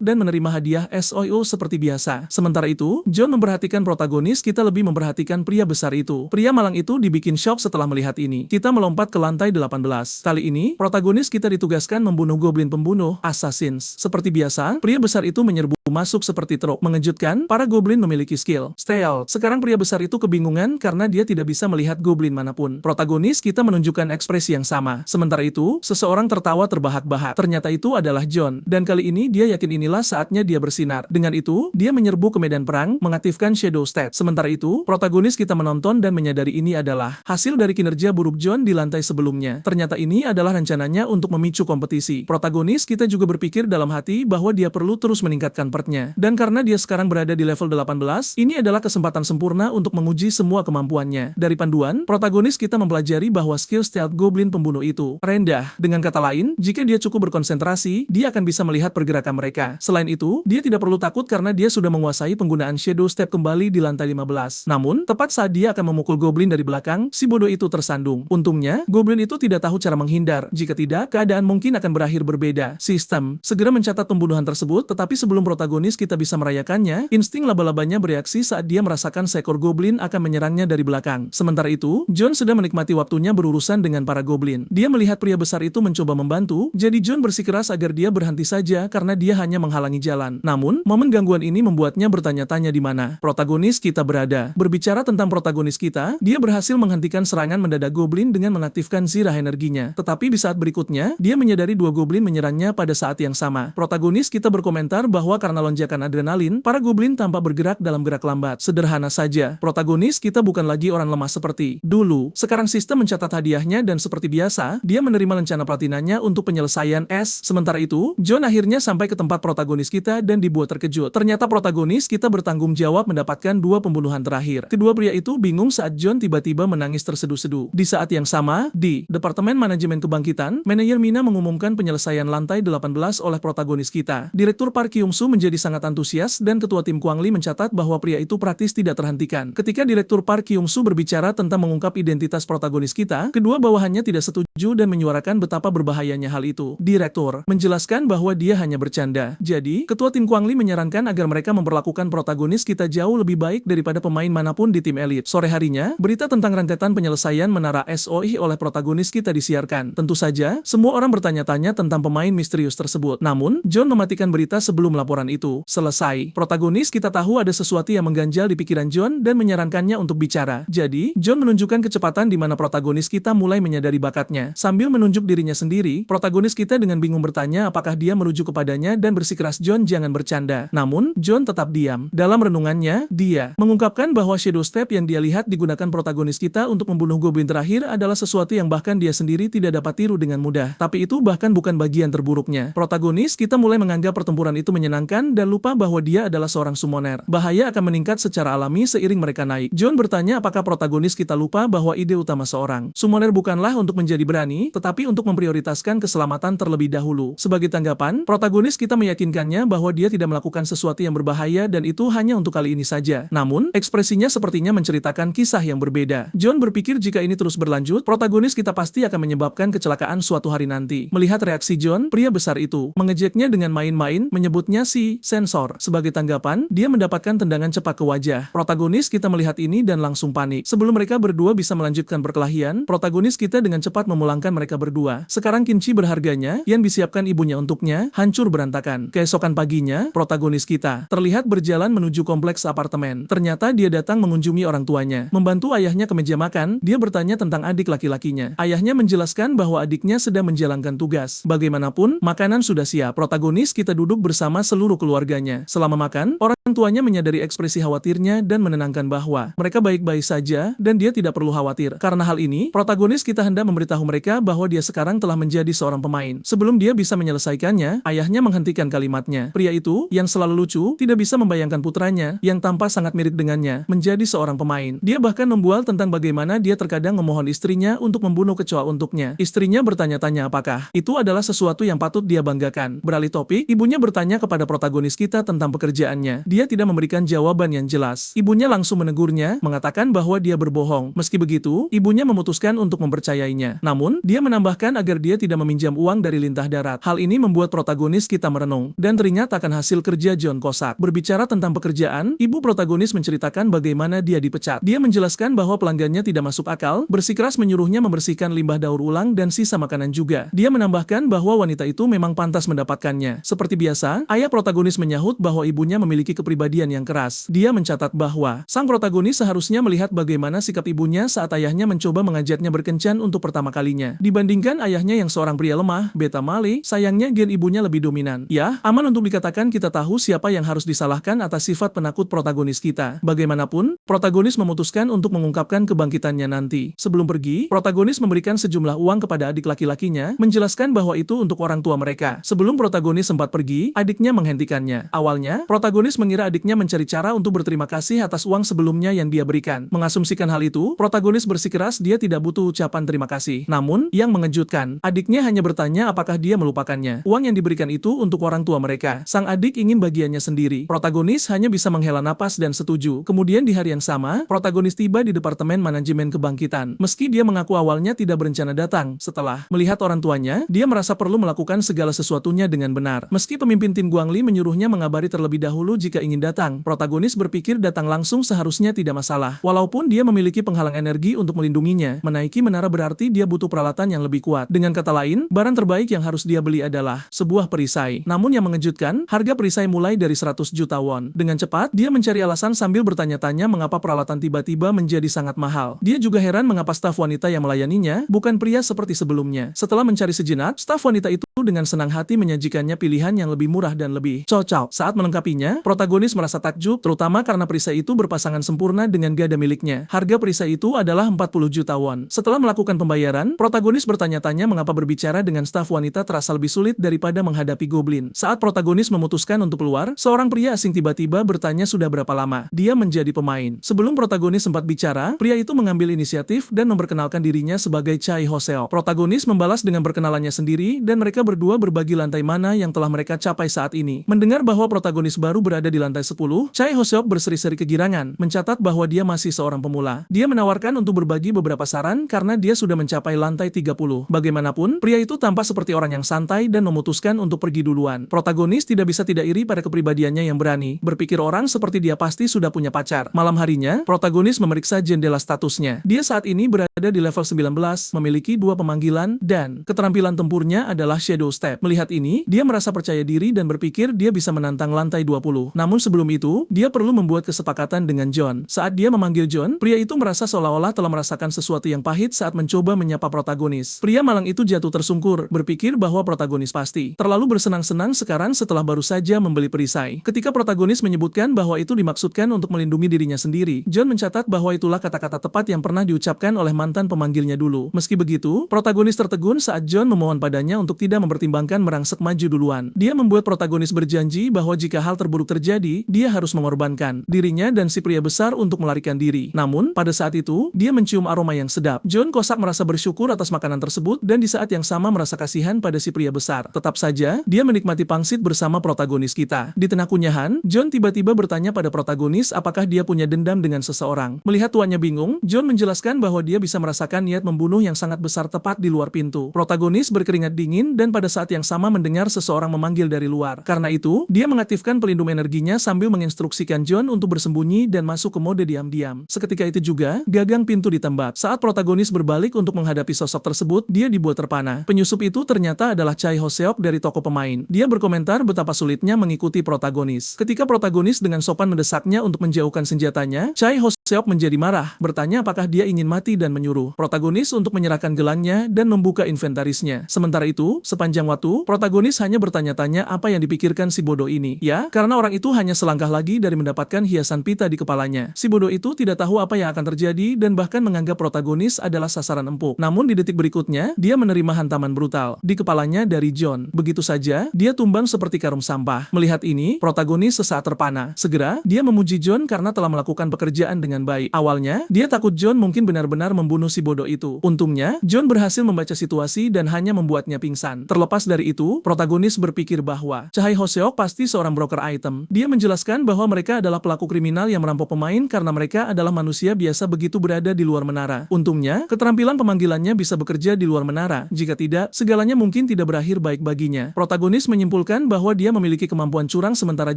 dan menerima hadiah SOO seperti biasa. Sementara itu, John memperhatikan protagonis kita lebih memperhatikan pria besar itu. Pria malang itu dibikin shock setelah melihat ini. Kita melompat ke lantai 18. Kali ini, protagonis kita ditugaskan membunuh goblin pembunuh, assassins. Seperti biasa, pria besar itu menyerbu masuk seperti truk. Mengejutkan, para goblin memiliki skill stealth. Sekarang pria besar itu kebingungan karena dia tidak bisa melihat goblin manapun. Protagonis kita menunjukkan ekspresi yang sama. Sementara itu, seseorang tertawa terbahak-bahak. Ternyata itu adalah John. Dan kali ini dia yakin inilah saatnya dia bersinar. Dengan itu, dia menyerbu ke medan perang, mengaktifkan Shadow Stat. Sementara itu, protagonis kita menonton dan menyadari ini adalah hasil dari kinerja buruk John di lantai sebelumnya. Ternyata ini adalah rencananya untuk memicu kompetisi. Protagonis kita juga berpikir dalam hati bahwa dia perlu terus meningkatkan pertnya. Dan karena dia sekarang berada di level 18, ini adalah kesempatan sempurna untuk menguji semua kemampuannya. Dari panduan, protagonis kita mempelajari bahwa skill stealth goblin pembunuh itu rendah. Dengan kata lain, jika dia cukup berkonsentrasi, dia akan bisa melihat pergerakan mereka. Selain itu, dia tidak perlu takut karena dia sudah menguasai penggunaan Shadow Step kembali di lantai 15. Namun, tepat saat dia akan memukul goblin dari belakang, si bodoh itu tersandung. Untungnya, goblin itu tidak tahu cara menghindar. Jika tidak, keadaan mungkin akan berakhir berbeda. Sistem segera mencatat pembunuhan tersebut, tetapi sebelum protagonis kita bisa merayakannya, insting laba-labanya bereaksi saat dia merasakan seekor goblin akan menyerangnya dari belakang. Sementara itu, John sedang menikmati waktunya berurusan dengan para goblin. Dia melihat pria besar itu mencoba membantu, jadi John bersikeras agar dia berhenti saja karena dia hanya menghalangi jalan. Namun, momen gangguan ini membuatnya bertanya-tanya di mana protagonis kita berada. Berbicara tentang protagonis kita, dia berhasil menghentikan serangan mendadak goblin dengan mengaktifkan zirah energinya. Tetapi di saat berikutnya, dia menyadari dua goblin menyerangnya pada saat yang sama. Protagonis kita berkomentar bahwa karena lonjakan adrenalin, para goblin tampak bergerak dalam gerak lambat. Sederhana saja, protagonis kita bukan lagi orang lemah seperti dulu. Sekarang sistem mencatat hadiahnya dan seperti biasa, dia menerima lencana platinanya untuk penyelesaian S. Sementara itu, John akhirnya sampai ke tempat protagonis kita dan dibuat terkejut. Ternyata protagonis kita bertanggung jawab mendapatkan dua pembunuhan terakhir. Kedua pria itu bingung saat John tiba-tiba menangis terseduh-seduh. Di saat yang sama, di Departemen Manajemen Kebangkitan, Manajer Mina mengumumkan penyelesaian lantai 18 oleh protagonis kita. Direktur Park Kyung-soo menjadi menjadi sangat antusias dan ketua tim Kwang Li mencatat bahwa pria itu praktis tidak terhentikan. Ketika Direktur Park Kyung-soo berbicara tentang mengungkap identitas protagonis kita, kedua bawahannya tidak setuju dan menyuarakan betapa berbahayanya hal itu. Direktur menjelaskan bahwa dia hanya bercanda. Jadi, ketua tim Kwang Li menyarankan agar mereka memperlakukan protagonis kita jauh lebih baik daripada pemain manapun di tim elit. Sore harinya, berita tentang rentetan penyelesaian menara SOI oleh protagonis kita disiarkan. Tentu saja, semua orang bertanya-tanya tentang pemain misterius tersebut. Namun, John mematikan berita sebelum laporan itu selesai. Protagonis kita tahu ada sesuatu yang mengganjal di pikiran John dan menyarankannya untuk bicara. Jadi, John menunjukkan kecepatan di mana protagonis kita mulai menyadari bakatnya. Sambil menunjuk dirinya sendiri, protagonis kita dengan bingung bertanya apakah dia merujuk kepadanya dan bersikeras John jangan bercanda. Namun, John tetap diam. Dalam renungannya, dia mengungkapkan bahwa Shadow Step yang dia lihat digunakan protagonis kita untuk membunuh goblin terakhir adalah sesuatu yang bahkan dia sendiri tidak dapat tiru dengan mudah. Tapi itu bahkan bukan bagian terburuknya. Protagonis kita mulai menganggap pertempuran itu menyenangkan dan lupa bahwa dia adalah seorang summoner. Bahaya akan meningkat secara alami seiring mereka naik. John bertanya apakah protagonis kita lupa bahwa ide utama seorang summoner bukanlah untuk menjadi berani, tetapi untuk memprioritaskan keselamatan terlebih dahulu. Sebagai tanggapan, protagonis kita meyakinkannya bahwa dia tidak melakukan sesuatu yang berbahaya dan itu hanya untuk kali ini saja. Namun, ekspresinya sepertinya menceritakan kisah yang berbeda. John berpikir jika ini terus berlanjut, protagonis kita pasti akan menyebabkan kecelakaan suatu hari nanti. Melihat reaksi John, pria besar itu mengejeknya dengan main-main, menyebutnya si sensor. Sebagai tanggapan, dia mendapatkan tendangan cepat ke wajah. Protagonis kita melihat ini dan langsung panik. Sebelum mereka berdua bisa melanjutkan perkelahian, protagonis kita dengan cepat memulangkan mereka berdua. Sekarang kimchi berharganya yang disiapkan ibunya untuknya hancur berantakan. Keesokan paginya, protagonis kita terlihat berjalan menuju kompleks apartemen. Ternyata dia datang mengunjungi orang tuanya. Membantu ayahnya ke meja makan, dia bertanya tentang adik laki-lakinya. Ayahnya menjelaskan bahwa adiknya sedang menjalankan tugas. Bagaimanapun, makanan sudah siap. Protagonis kita duduk bersama seluruh keluarganya. Selama makan, orang tuanya menyadari ekspresi khawatirnya dan menenangkan bahwa mereka baik-baik saja dan dia tidak perlu khawatir. Karena hal ini, protagonis kita hendak memberitahu mereka bahwa dia sekarang telah menjadi seorang pemain. Sebelum dia bisa menyelesaikannya, ayahnya menghentikan kalimatnya. Pria itu, yang selalu lucu, tidak bisa membayangkan putranya, yang tampak sangat mirip dengannya, menjadi seorang pemain. Dia bahkan membual tentang bagaimana dia terkadang memohon istrinya untuk membunuh kecoa untuknya. Istrinya bertanya-tanya apakah itu adalah sesuatu yang patut dia banggakan. Beralih topik, ibunya bertanya kepada protagonis kita tentang pekerjaannya. Dia tidak memberikan jawaban yang jelas. Ibunya langsung menegurnya, mengatakan bahwa dia berbohong. Meski begitu, ibunya memutuskan untuk mempercayainya. Namun, dia menambahkan agar dia tidak meminjam uang dari lintah darat. Hal ini membuat protagonis kita merenung dan teringat akan hasil kerja John Kosak. Berbicara tentang pekerjaan, ibu protagonis menceritakan bagaimana dia dipecat. Dia menjelaskan bahwa pelanggannya tidak masuk akal, bersikeras menyuruhnya membersihkan limbah daur ulang dan sisa makanan juga. Dia menambahkan bahwa wanita itu memang pantas mendapatkannya. Seperti biasa, ayah protagonis menyahut bahwa ibunya memiliki kepribadian yang keras. Dia mencatat bahwa sang protagonis seharusnya melihat bagaimana sikap ibunya saat ayahnya mencoba mengajaknya berkencan untuk pertama kalinya. Dibandingkan ayahnya yang seorang pria lemah, beta male, sayangnya gen ibunya lebih dominan. Ya, aman untuk dikatakan kita tahu siapa yang harus disalahkan atas sifat penakut protagonis kita. Bagaimanapun, protagonis memutuskan untuk mengungkapkan kebangkitannya nanti. Sebelum pergi, protagonis memberikan sejumlah uang kepada adik laki-lakinya, menjelaskan bahwa itu untuk orang tua mereka. Sebelum protagonis sempat pergi, adiknya menghentikannya. Awalnya, protagonis mengira adiknya mencari cara untuk berterima kasih atas uang sebelumnya yang dia berikan. Mengasumsikan hal itu, protagonis bersikeras dia tidak butuh ucapan terima kasih. Namun, yang mengejutkan, adiknya hanya bertanya apakah dia melupakannya. Uang yang diberikan itu untuk orang tua mereka. Sang adik ingin bagiannya sendiri. Protagonis hanya bisa menghela napas dan setuju. Kemudian di hari yang sama, protagonis tiba di Departemen Manajemen Kebangkitan. Meski dia mengaku awalnya tidak berencana datang, setelah melihat orang tuanya, dia merasa perlu melakukan segala sesuatunya dengan benar. Meski pemimpin tim Kwang Li menyuruhnya mengabari terlebih dahulu jika ingin datang, protagonis berpikir datang langsung seharusnya tidak masalah. Walaupun dia memiliki penghalang energi untuk melindunginya, menaiki menara berarti dia butuh peralatan yang lebih kuat. Dengan kata lain, barang terbaik yang harus dia beli adalah sebuah perisai. Namun yang mengejutkan, harga perisai mulai dari 100 juta won. Dengan cepat, dia mencari alasan sambil bertanya-tanya mengapa peralatan tiba-tiba menjadi sangat mahal. Dia juga heran mengapa staf wanita yang melayaninya bukan pria seperti sebelumnya. Setelah mencari sejenak, staf wanita itu dengan senang hati menyajikannya pilihan yang lebih murah dan lebih cocok. Saat melengkapinya, protagonis Protagonis merasa takjub, terutama karena perisai itu berpasangan sempurna dengan gada miliknya. Harga perisai itu adalah 40 juta won. Setelah melakukan pembayaran, protagonis bertanya-tanya mengapa berbicara dengan staf wanita terasa lebih sulit daripada menghadapi goblin. Saat protagonis memutuskan untuk keluar, seorang pria asing tiba-tiba bertanya sudah berapa lama dia menjadi pemain. Sebelum protagonis sempat bicara, pria itu mengambil inisiatif dan memperkenalkan dirinya sebagai Chai Ho-seok. Protagonis membalas dengan berkenalannya sendiri dan mereka berdua berbagi lantai mana yang telah mereka capai saat ini. Mendengar bahwa protagonis baru berada di lantai 10, Chai Ho-seok berseri-seri kegirangan, mencatat bahwa dia masih seorang pemula. Dia menawarkan untuk berbagi beberapa saran karena dia sudah mencapai lantai 30. Bagaimanapun, pria itu tampak seperti orang yang santai dan memutuskan untuk pergi duluan. Protagonis tidak bisa tidak iri pada kepribadiannya yang berani. Berpikir orang seperti dia pasti sudah punya pacar. Malam harinya, protagonis memeriksa jendela statusnya. Dia saat ini berada di level 19, memiliki 2 pemanggilan, dan keterampilan tempurnya adalah Shadow Step. Melihat ini, dia merasa percaya diri dan berpikir dia bisa menantang lantai 20. Namun sebelum itu, dia perlu membuat kesepakatan dengan John. Saat dia memanggil John, pria itu merasa seolah-olah telah merasakan sesuatu yang pahit saat mencoba menyapa protagonis. Pria malang itu jatuh tersungkur, berpikir bahwa protagonis pasti terlalu bersenang-senang sekarang setelah baru saja membeli perisai. Ketika protagonis menyebutkan bahwa itu dimaksudkan untuk melindungi dirinya sendiri, John mencatat bahwa itulah kata-kata tepat yang pernah diucapkan oleh mantan pemanggilnya dulu. Meski begitu, protagonis tertegun saat John memohon padanya untuk tidak mempertimbangkan merangsek maju duluan. Dia membuat protagonis berjanji bahwa jika hal terburuk terjadi, dia harus mengorbankan dirinya dan si pria besar untuk melarikan diri. Namun, pada saat itu, dia mencium aroma yang sedap. John kosak merasa bersyukur atas makanan tersebut dan di saat yang sama merasa kasihan pada si pria besar. Tetap saja, dia menikmati pangsit bersama protagonis kita. Di tengah kunyahan, John tiba-tiba bertanya pada protagonis apakah dia punya dendam dengan seseorang. Melihat tuannya bingung, John menjelaskan bahwa dia bisa merasakan niat membunuh yang sangat besar tepat di luar pintu. Protagonis berkeringat dingin dan pada saat yang sama mendengar seseorang memanggil dari luar. Karena itu, dia mengaktifkan pelindung energinya sambil menginstruksikan John untuk bersembunyi dan masuk ke mode diam-diam. Seketika itu juga, gagang pintu ditembak. Saat protagonis berbalik untuk menghadapi sosok tersebut, dia dibuat terpana. Penyusup itu ternyata adalah Chai Ho-seok dari toko pemain. Dia berkomentar betapa sulitnya mengikuti protagonis. Ketika protagonis dengan sopan mendesaknya untuk menjauhkan senjatanya, Chai Ho-seok menjadi marah, bertanya apakah dia ingin mati dan menyuruh protagonis untuk menyerahkan gelangnya dan membuka inventarisnya. Sementara itu, sepanjang waktu, protagonis hanya bertanya-tanya apa yang dipikirkan si bodoh ini. Ya, karena orang itu hanya selangkah lagi dari mendapatkan hiasan pita di kepalanya. Si bodoh itu tidak tahu apa yang akan terjadi dan bahkan menganggap protagonis adalah sasaran empuk. Namun di detik berikutnya, dia menerima hantaman brutal di kepalanya dari John. Begitu saja, dia tumbang seperti karung sampah. Melihat ini, protagonis sesaat terpana. Segera, dia memuji John karena telah melakukan pekerjaan dengan baik. Awalnya, dia takut John mungkin benar-benar membunuh si bodoh itu. Untungnya, John berhasil membaca situasi dan hanya membuatnya pingsan. Terlepas dari itu, protagonis berpikir bahwa Chai Ho-seok pasti seorang broker item. Dia menjelaskan bahwa mereka adalah pelaku kriminal yang merampok pemain karena mereka adalah manusia biasa begitu berada di luar menara. Untungnya, keterampilan pemanggilannya bisa bekerja di luar menara. Jika tidak, segalanya mungkin tidak berakhir baik baginya. Protagonis menyimpulkan bahwa dia memiliki kemampuan curang sementara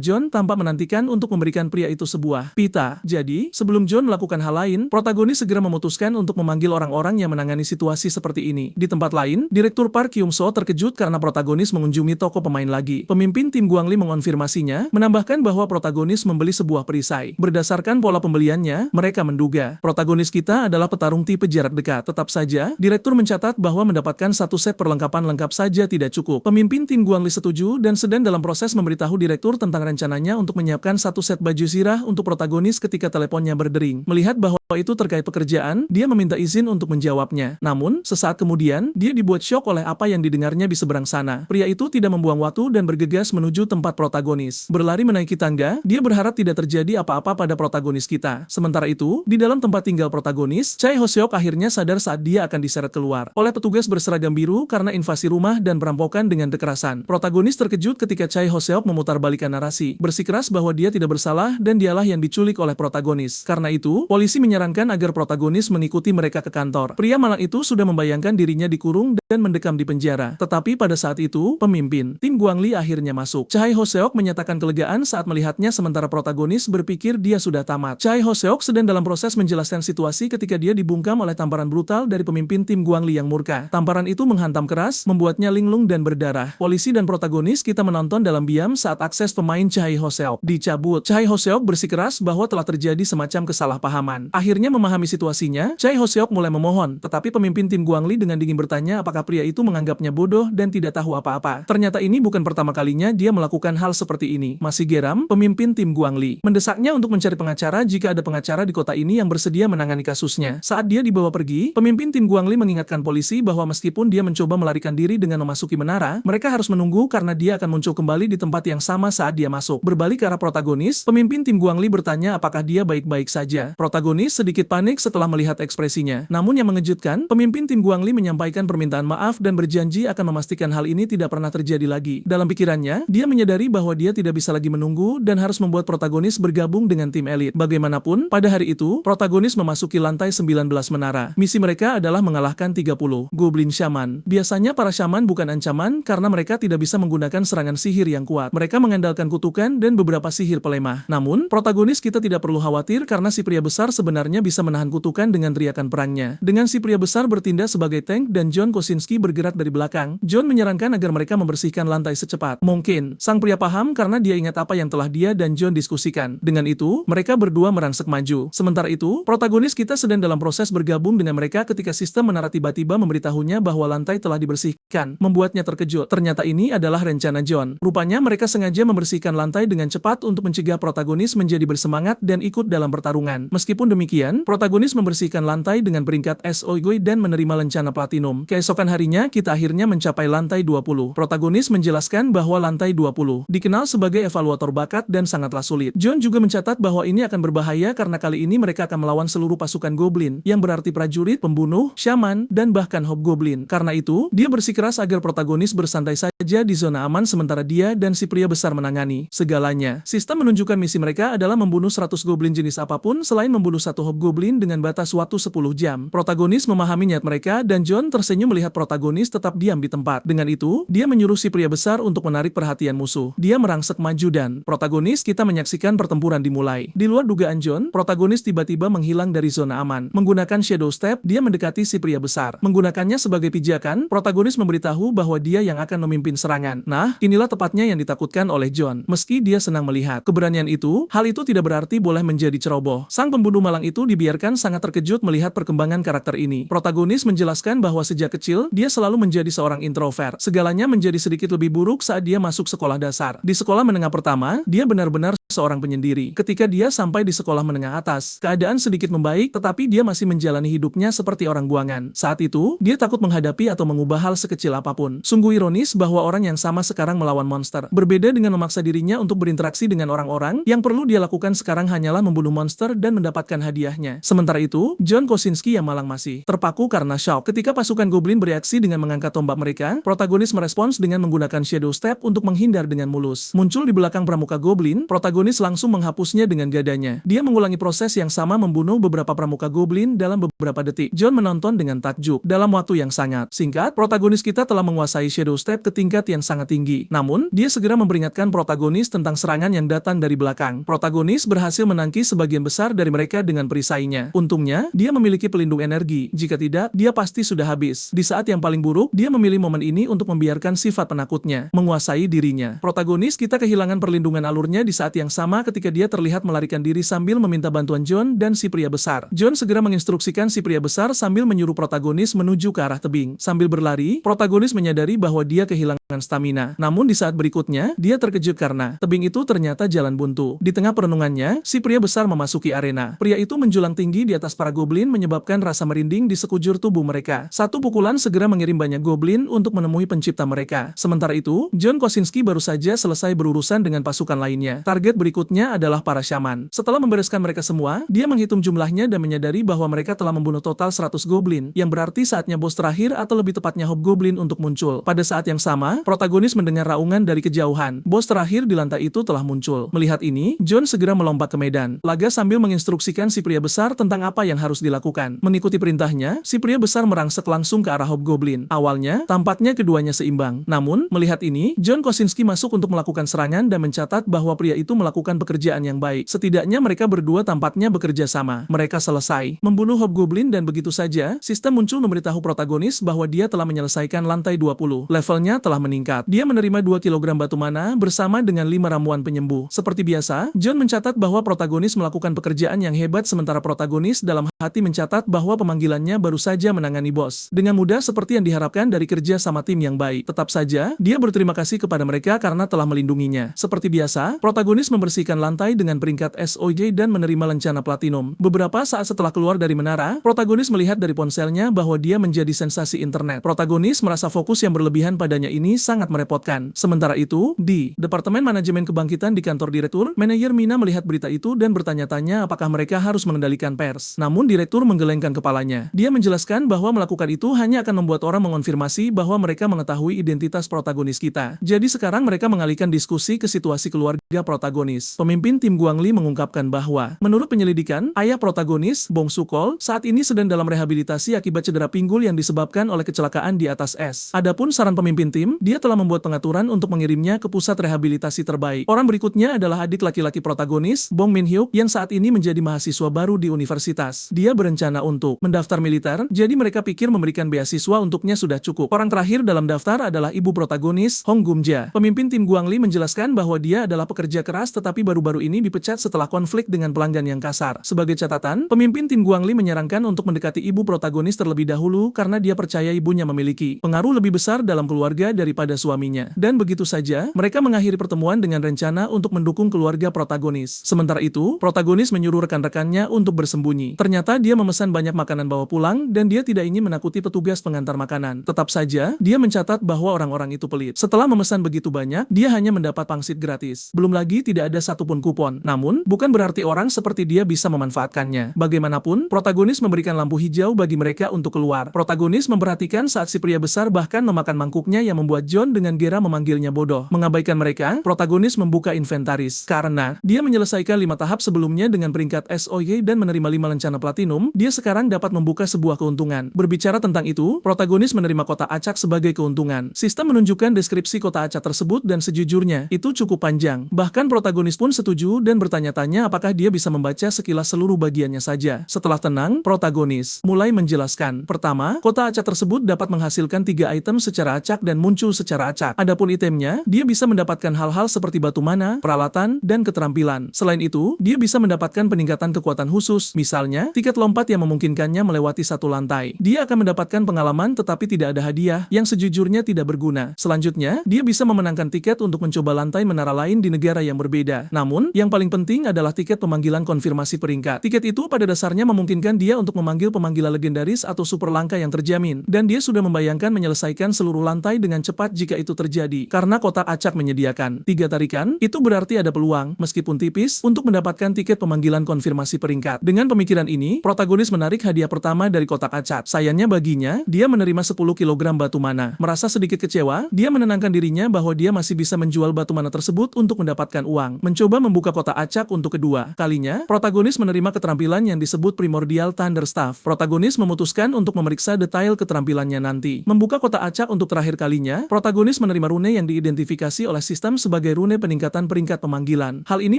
John tampak menantikan untuk memberikan pria itu sebuah pita. Jadi, sebelum John melakukan hal lain, protagonis segera memutuskan untuk memanggil orang-orang yang menangani situasi seperti ini. Di tempat lain, Direktur Park Kyung-so terkejut karena protagonis mengunjungi toko pemain lagi. Pemimpin tim Guangli mengonfirmasinya, menambahkan bahwa protagonis membeli sebuah perisai. Berdasarkan pola pembeliannya, mereka menduga protagonis kita adalah petarung tipe jarak dekat. Tetap saja, Direktur mencatat bahwa mendapatkan satu set perlengkapan lengkap saja tidak cukup. Pemimpin tim Guangli setuju dan sedang dalam proses memberitahu Direktur tentang rencananya untuk menyiapkan satu set baju zirah untuk protagonis ketika teleponnya berdering. Melihat bahwa itu terkait pekerjaan, dia meminta izin untuk menjawabnya. Namun, sesaat kemudian, dia dibuat syok oleh apa yang didengarnya di seberang sana. Pria itu tidak membuang waktu dan bergegas menuju tempat protagonis. Berlari menaiki tangga, dia berharap tidak terjadi apa-apa pada protagonis kita. Sementara itu, di dalam tempat tinggal protagonis, Chai Ho-seok akhirnya sadar saat dia akan diseret keluar oleh petugas berseragam biru karena invasi rumah dan perampokan dengan kekerasan. Protagonis terkejut ketika Chai Ho-seok memutarbalikkan narasi, bersikeras bahwa dia tidak bersalah dan dialah yang diculik oleh protagonis. Karena itu, polisi menyarankan agar protagonis mengikuti mereka ke kantor. Pria malang itu sudah membayangkan dirinya dikurung dan mendekam di penjara. Tetapi pada saat itu, pemimpin tim Guangli akhirnya masuk. Chai Ho-seok menyatakan kelegaan saat melihatnya sementara protagonis berpikir dia sudah tamat. Chai Ho-seok sedang dalam proses menjelaskan situasi ketika dia dibungkam oleh tamparan brutal dari pemimpin tim Guangli yang murka. Tamparan itu menghantam keras, membuatnya linglung dan berdarah. Polisi dan protagonis kita menonton dalam diam saat akses pemain Chai Ho-seok dicabut. Chai Ho-seok bersikeras bahwa telah terjadi semacam kesalahpahaman. Akhirnya Akhirnya memahami situasinya, Chai Hoseok mulai memohon, tetapi pemimpin tim Guangli dengan dingin bertanya apakah pria itu menganggapnya bodoh dan tidak tahu apa-apa. Ternyata ini bukan pertama kalinya dia melakukan hal seperti ini. Masih geram, pemimpin tim Guangli mendesaknya untuk mencari pengacara jika ada pengacara di kota ini yang bersedia menangani kasusnya. Saat dia dibawa pergi, pemimpin tim Guangli mengingatkan polisi bahwa meskipun dia mencoba melarikan diri dengan memasuki menara, mereka harus menunggu karena dia akan muncul kembali di tempat yang sama saat dia masuk. Berbalik ke arah protagonis, pemimpin tim Guangli bertanya apakah dia baik-baik saja. Protagonis sedikit panik setelah melihat ekspresinya. Namun yang mengejutkan, pemimpin tim Guangli menyampaikan permintaan maaf dan berjanji akan memastikan hal ini tidak pernah terjadi lagi. Dalam pikirannya, dia menyadari bahwa dia tidak bisa lagi menunggu dan harus membuat protagonis bergabung dengan tim elit. Bagaimanapun, pada hari itu, protagonis memasuki lantai 19 menara. Misi mereka adalah mengalahkan 30 Goblin Shaman. Biasanya para Shaman bukan ancaman karena mereka tidak bisa menggunakan serangan sihir yang kuat. Mereka mengandalkan kutukan dan beberapa sihir pelemah. Namun, protagonis kita tidak perlu khawatir karena si pria besar sebenarnya bisa menahan kutukan dengan teriakan perangnya. Dengan si pria besar bertindak sebagai tank dan John Kosinski bergerak dari belakang, John menyarankan agar mereka membersihkan lantai secepat mungkin. Sang pria paham karena dia ingat apa yang telah dia dan John diskusikan. Dengan itu, mereka berdua merangsek maju. Sementara itu, protagonis kita sedang dalam proses bergabung dengan mereka ketika sistem menara tiba-tiba memberitahunya bahwa lantai telah dibersihkan. Membuatnya terkejut. Ternyata ini adalah rencana John. Rupanya mereka sengaja membersihkan lantai dengan cepat untuk mencegah protagonis menjadi bersemangat dan ikut dalam pertarungan. Meskipun demikian, protagonis membersihkan lantai dengan peringkat SOIGOI dan menerima lencana platinum. Keesokan harinya, kita akhirnya mencapai lantai 20. Protagonis menjelaskan bahwa lantai 20 dikenal sebagai evaluator bakat dan sangatlah sulit. John juga mencatat bahwa ini akan berbahaya karena kali ini mereka akan melawan seluruh pasukan goblin, yang berarti prajurit, pembunuh, shaman, dan bahkan hobgoblin. Karena itu, dia bersikeras agar protagonis bersantai saja di zona aman sementara dia dan si pria besar menangani segalanya. Sistem menunjukkan misi mereka adalah membunuh 100 goblin jenis apapun selain membunuh satu hobgoblin dengan batas waktu 10 jam. Protagonis memahami niat mereka dan John tersenyum melihat protagonis tetap diam di tempat. Dengan itu, dia menyuruh si pria besar untuk menarik perhatian musuh. Dia merangsek maju dan protagonis kita menyaksikan pertempuran dimulai. Di luar dugaan John, protagonis tiba-tiba menghilang dari zona aman. Menggunakan Shadow Step, dia mendekati si pria besar. Menggunakannya sebagai pijakan, protagonis memberitahu bahwa dia yang akan memimpin serangan. Nah, inilah tepatnya yang ditakutkan oleh John. Meski dia senang melihat keberanian itu, hal itu tidak berarti boleh menjadi ceroboh. Sang pembunuh malang itu dibiarkan sangat terkejut melihat perkembangan karakter ini. Protagonis menjelaskan bahwa sejak kecil, dia selalu menjadi seorang introvert. Segalanya menjadi sedikit lebih buruk saat dia masuk sekolah dasar. Di sekolah menengah pertama, dia benar-benar seorang penyendiri. Ketika dia sampai di sekolah menengah atas, keadaan sedikit membaik, tetapi dia masih menjalani hidupnya seperti orang buangan. Saat itu, dia takut menghadapi atau mengubah hal sekecil apapun. Sungguh ironis bahwa orang yang sama sekarang melawan monster. Berbeda dengan memaksa dirinya untuk berinteraksi dengan orang-orang, yang perlu dia lakukan sekarang hanyalah membunuh monster dan mendapatkan hadiahnya. Sementara itu, John Kosinski yang malang masih terpaku karena shock. Ketika pasukan goblin bereaksi dengan mengangkat tombak mereka, protagonis merespons dengan menggunakan Shadow Step untuk menghindar dengan mulus. Muncul di belakang pramuka goblin, protagonis langsung menghapusnya dengan gadanya. Dia mengulangi proses yang sama membunuh beberapa pramuka goblin dalam beberapa detik. John menonton dengan takjub. Dalam waktu yang sangat singkat, protagonis kita telah menguasai Shadow Step ke tingkat yang sangat tinggi. Namun, dia segera memperingatkan protagonis tentang serangan yang datang dari belakang. Protagonis berhasil menangkis sebagian besar dari mereka dengan perisainya. Untungnya, dia memiliki pelindung energi. Jika tidak, dia pasti sudah habis. Di saat yang paling buruk, dia memilih momen ini untuk membiarkan sifat penakutnya menguasai dirinya. Protagonis kita kehilangan perlindungan alurnya di saat yang sama ketika dia terlihat melarikan diri sambil meminta bantuan John dan si pria besar. John segera menginstruksikan si pria besar sambil menyuruh protagonis menuju ke arah tebing. Sambil berlari, protagonis menyadari bahwa dia kehilangan stamina. Namun di saat berikutnya, dia terkejut karena tebing itu ternyata jalan buntu. Di tengah perenungannya, si pria besar memasuki arena. Pria itu menjulang tinggi di atas para goblin menyebabkan rasa merinding di sekujur tubuh mereka. Satu pukulan segera mengirim banyak goblin untuk menemui pencipta mereka. Sementara itu, John Kosinski baru saja selesai berurusan dengan pasukan lainnya. Target berikutnya adalah para shaman. Setelah membereskan mereka semua, dia menghitung jumlahnya dan menyadari bahwa mereka telah membunuh total 100 goblin, yang berarti saatnya bos terakhir atau lebih tepatnya hobgoblin untuk muncul. Pada saat yang sama, protagonis mendengar raungan dari kejauhan. Bos terakhir di lantai itu telah muncul. Melihat ini, John segera melompat ke medan laga sambil menginstruksikan si pria besar tentang apa yang harus dilakukan. Mengikuti perintahnya, si pria besar merangsek langsung ke arah hobgoblin. Awalnya, tampaknya keduanya seimbang. Namun, melihat ini, John Kosinski masuk untuk melakukan serangan dan mencatat bahwa pria itu melakukan melakukan pekerjaan yang baik. Setidaknya mereka berdua tampaknya bekerja sama. Mereka selesai membunuh Hobgoblin dan begitu saja, sistem muncul memberitahu protagonis bahwa dia telah menyelesaikan lantai 20. Levelnya telah meningkat. Dia menerima 2 kilogram batu mana bersama dengan 5 ramuan penyembuh. Seperti biasa, John mencatat bahwa protagonis melakukan pekerjaan yang hebat sementara protagonis dalam hati mencatat bahwa pemanggilannya baru saja menangani bos dengan mudah seperti yang diharapkan dari kerja sama tim yang baik. Tetap saja, dia berterima kasih kepada mereka karena telah melindunginya. Seperti biasa, protagonis membersihkan lantai dengan peringkat SOJ dan menerima lencana platinum. Beberapa saat setelah keluar dari menara, protagonis melihat dari ponselnya bahwa dia menjadi sensasi internet. Protagonis merasa fokus yang berlebihan padanya ini sangat merepotkan. Sementara itu, di Departemen Manajemen Kebangkitan di kantor direktur, manajer Mina melihat berita itu dan bertanya-tanya apakah mereka harus mengendalikan pers. Namun direktur menggelengkan kepalanya. Dia menjelaskan bahwa melakukan itu hanya akan membuat orang mengonfirmasi bahwa mereka mengetahui identitas protagonis kita. Jadi sekarang mereka mengalihkan diskusi ke situasi keluarga protagonis. Pemimpin tim Guangli mengungkapkan bahwa, menurut penyelidikan, ayah protagonis, Bong Sukol, saat ini sedang dalam rehabilitasi akibat cedera pinggul yang disebabkan oleh kecelakaan di atas es. Adapun saran pemimpin tim, dia telah membuat pengaturan untuk mengirimnya ke pusat rehabilitasi terbaik. Orang berikutnya adalah adik laki-laki protagonis, Bong Min Hyuk, yang saat ini menjadi mahasiswa baru di universitas. Dia berencana untuk mendaftar militer, jadi mereka pikir memberikan beasiswa untuknya sudah cukup. Orang terakhir dalam daftar adalah ibu protagonis, Hong Gumja. Pemimpin tim Guangli menjelaskan bahwa dia adalah pekerja keras tetapi baru-baru ini dipecat setelah konflik dengan pelanggan yang kasar. Sebagai catatan, pemimpin tim Guangli menyarankan untuk mendekati ibu protagonis terlebih dahulu karena dia percaya ibunya memiliki pengaruh lebih besar dalam keluarga daripada suaminya. Dan begitu saja, mereka mengakhiri pertemuan dengan rencana untuk mendukung keluarga protagonis. Sementara itu, protagonis menyuruh rekan-rekannya untuk bersembunyi. Ternyata dia memesan banyak makanan bawa pulang dan dia tidak ingin menakuti petugas pengantar makanan. Tetap saja, dia mencatat bahwa orang-orang itu pelit. Setelah memesan begitu banyak, dia hanya mendapat pangsit gratis. Belum lagi tidak ada satupun kupon. Namun, bukan berarti orang seperti dia bisa memanfaatkannya. Bagaimanapun, protagonis memberikan lampu hijau bagi mereka untuk keluar. Protagonis memperhatikan saat si pria besar bahkan memakan mangkuknya yang membuat John dengan gera memanggilnya bodoh. Mengabaikan mereka, protagonis membuka inventaris. Karena dia menyelesaikan 5 tahap sebelumnya dengan peringkat SOY dan menerima 5 lencana platinum, dia sekarang dapat membuka sebuah keuntungan. Berbicara tentang itu, protagonis menerima kotak acak sebagai keuntungan. Sistem menunjukkan deskripsi kotak acak tersebut dan sejujurnya, itu cukup panjang. Bahkan protagonis pun setuju dan bertanya-tanya apakah dia bisa membaca sekilas seluruh bagiannya saja. Setelah tenang, protagonis mulai menjelaskan. Pertama, kotak acak tersebut dapat menghasilkan 3 item secara acak dan muncul secara acak. Adapun itemnya, dia bisa mendapatkan hal-hal seperti batu mana, peralatan, dan keterampilan. Selain itu, dia bisa mendapatkan peningkatan kekuatan khusus, misalnya, tiket lompat yang memungkinkannya melewati 1 lantai. Dia akan mendapatkan pengalaman tetapi tidak ada hadiah, yang sejujurnya tidak berguna. Selanjutnya, dia bisa memenangkan tiket untuk mencoba lantai menara lain di negara yang berbeda. Namun, yang paling penting adalah tiket pemanggilan konfirmasi peringkat. Tiket itu pada dasarnya memungkinkan dia untuk memanggil pemanggilan legendaris atau super langka yang terjamin, dan dia sudah membayangkan menyelesaikan seluruh lantai dengan cepat jika itu terjadi. Karena kotak acak menyediakan 3 tarikan, itu berarti ada peluang, meskipun tipis, untuk mendapatkan tiket pemanggilan konfirmasi peringkat. Dengan pemikiran ini, protagonis menarik hadiah pertama dari kotak acak. Sayangnya baginya, dia menerima 10 kilogram batu mana. Merasa sedikit kecewa, dia menenangkan dirinya bahwa dia masih bisa menjual batu mana tersebut untuk mendapatkan uang. Mencoba membuka kotak acak untuk kedua kalinya, protagonis menerima keterampilan yang disebut Primordial Thunder Staff. Protagonis memutuskan untuk memeriksa detail keterampilannya nanti. Membuka kotak acak untuk terakhir kalinya, protagonis menerima rune yang diidentifikasi oleh sistem sebagai rune peningkatan peringkat pemanggilan. Hal ini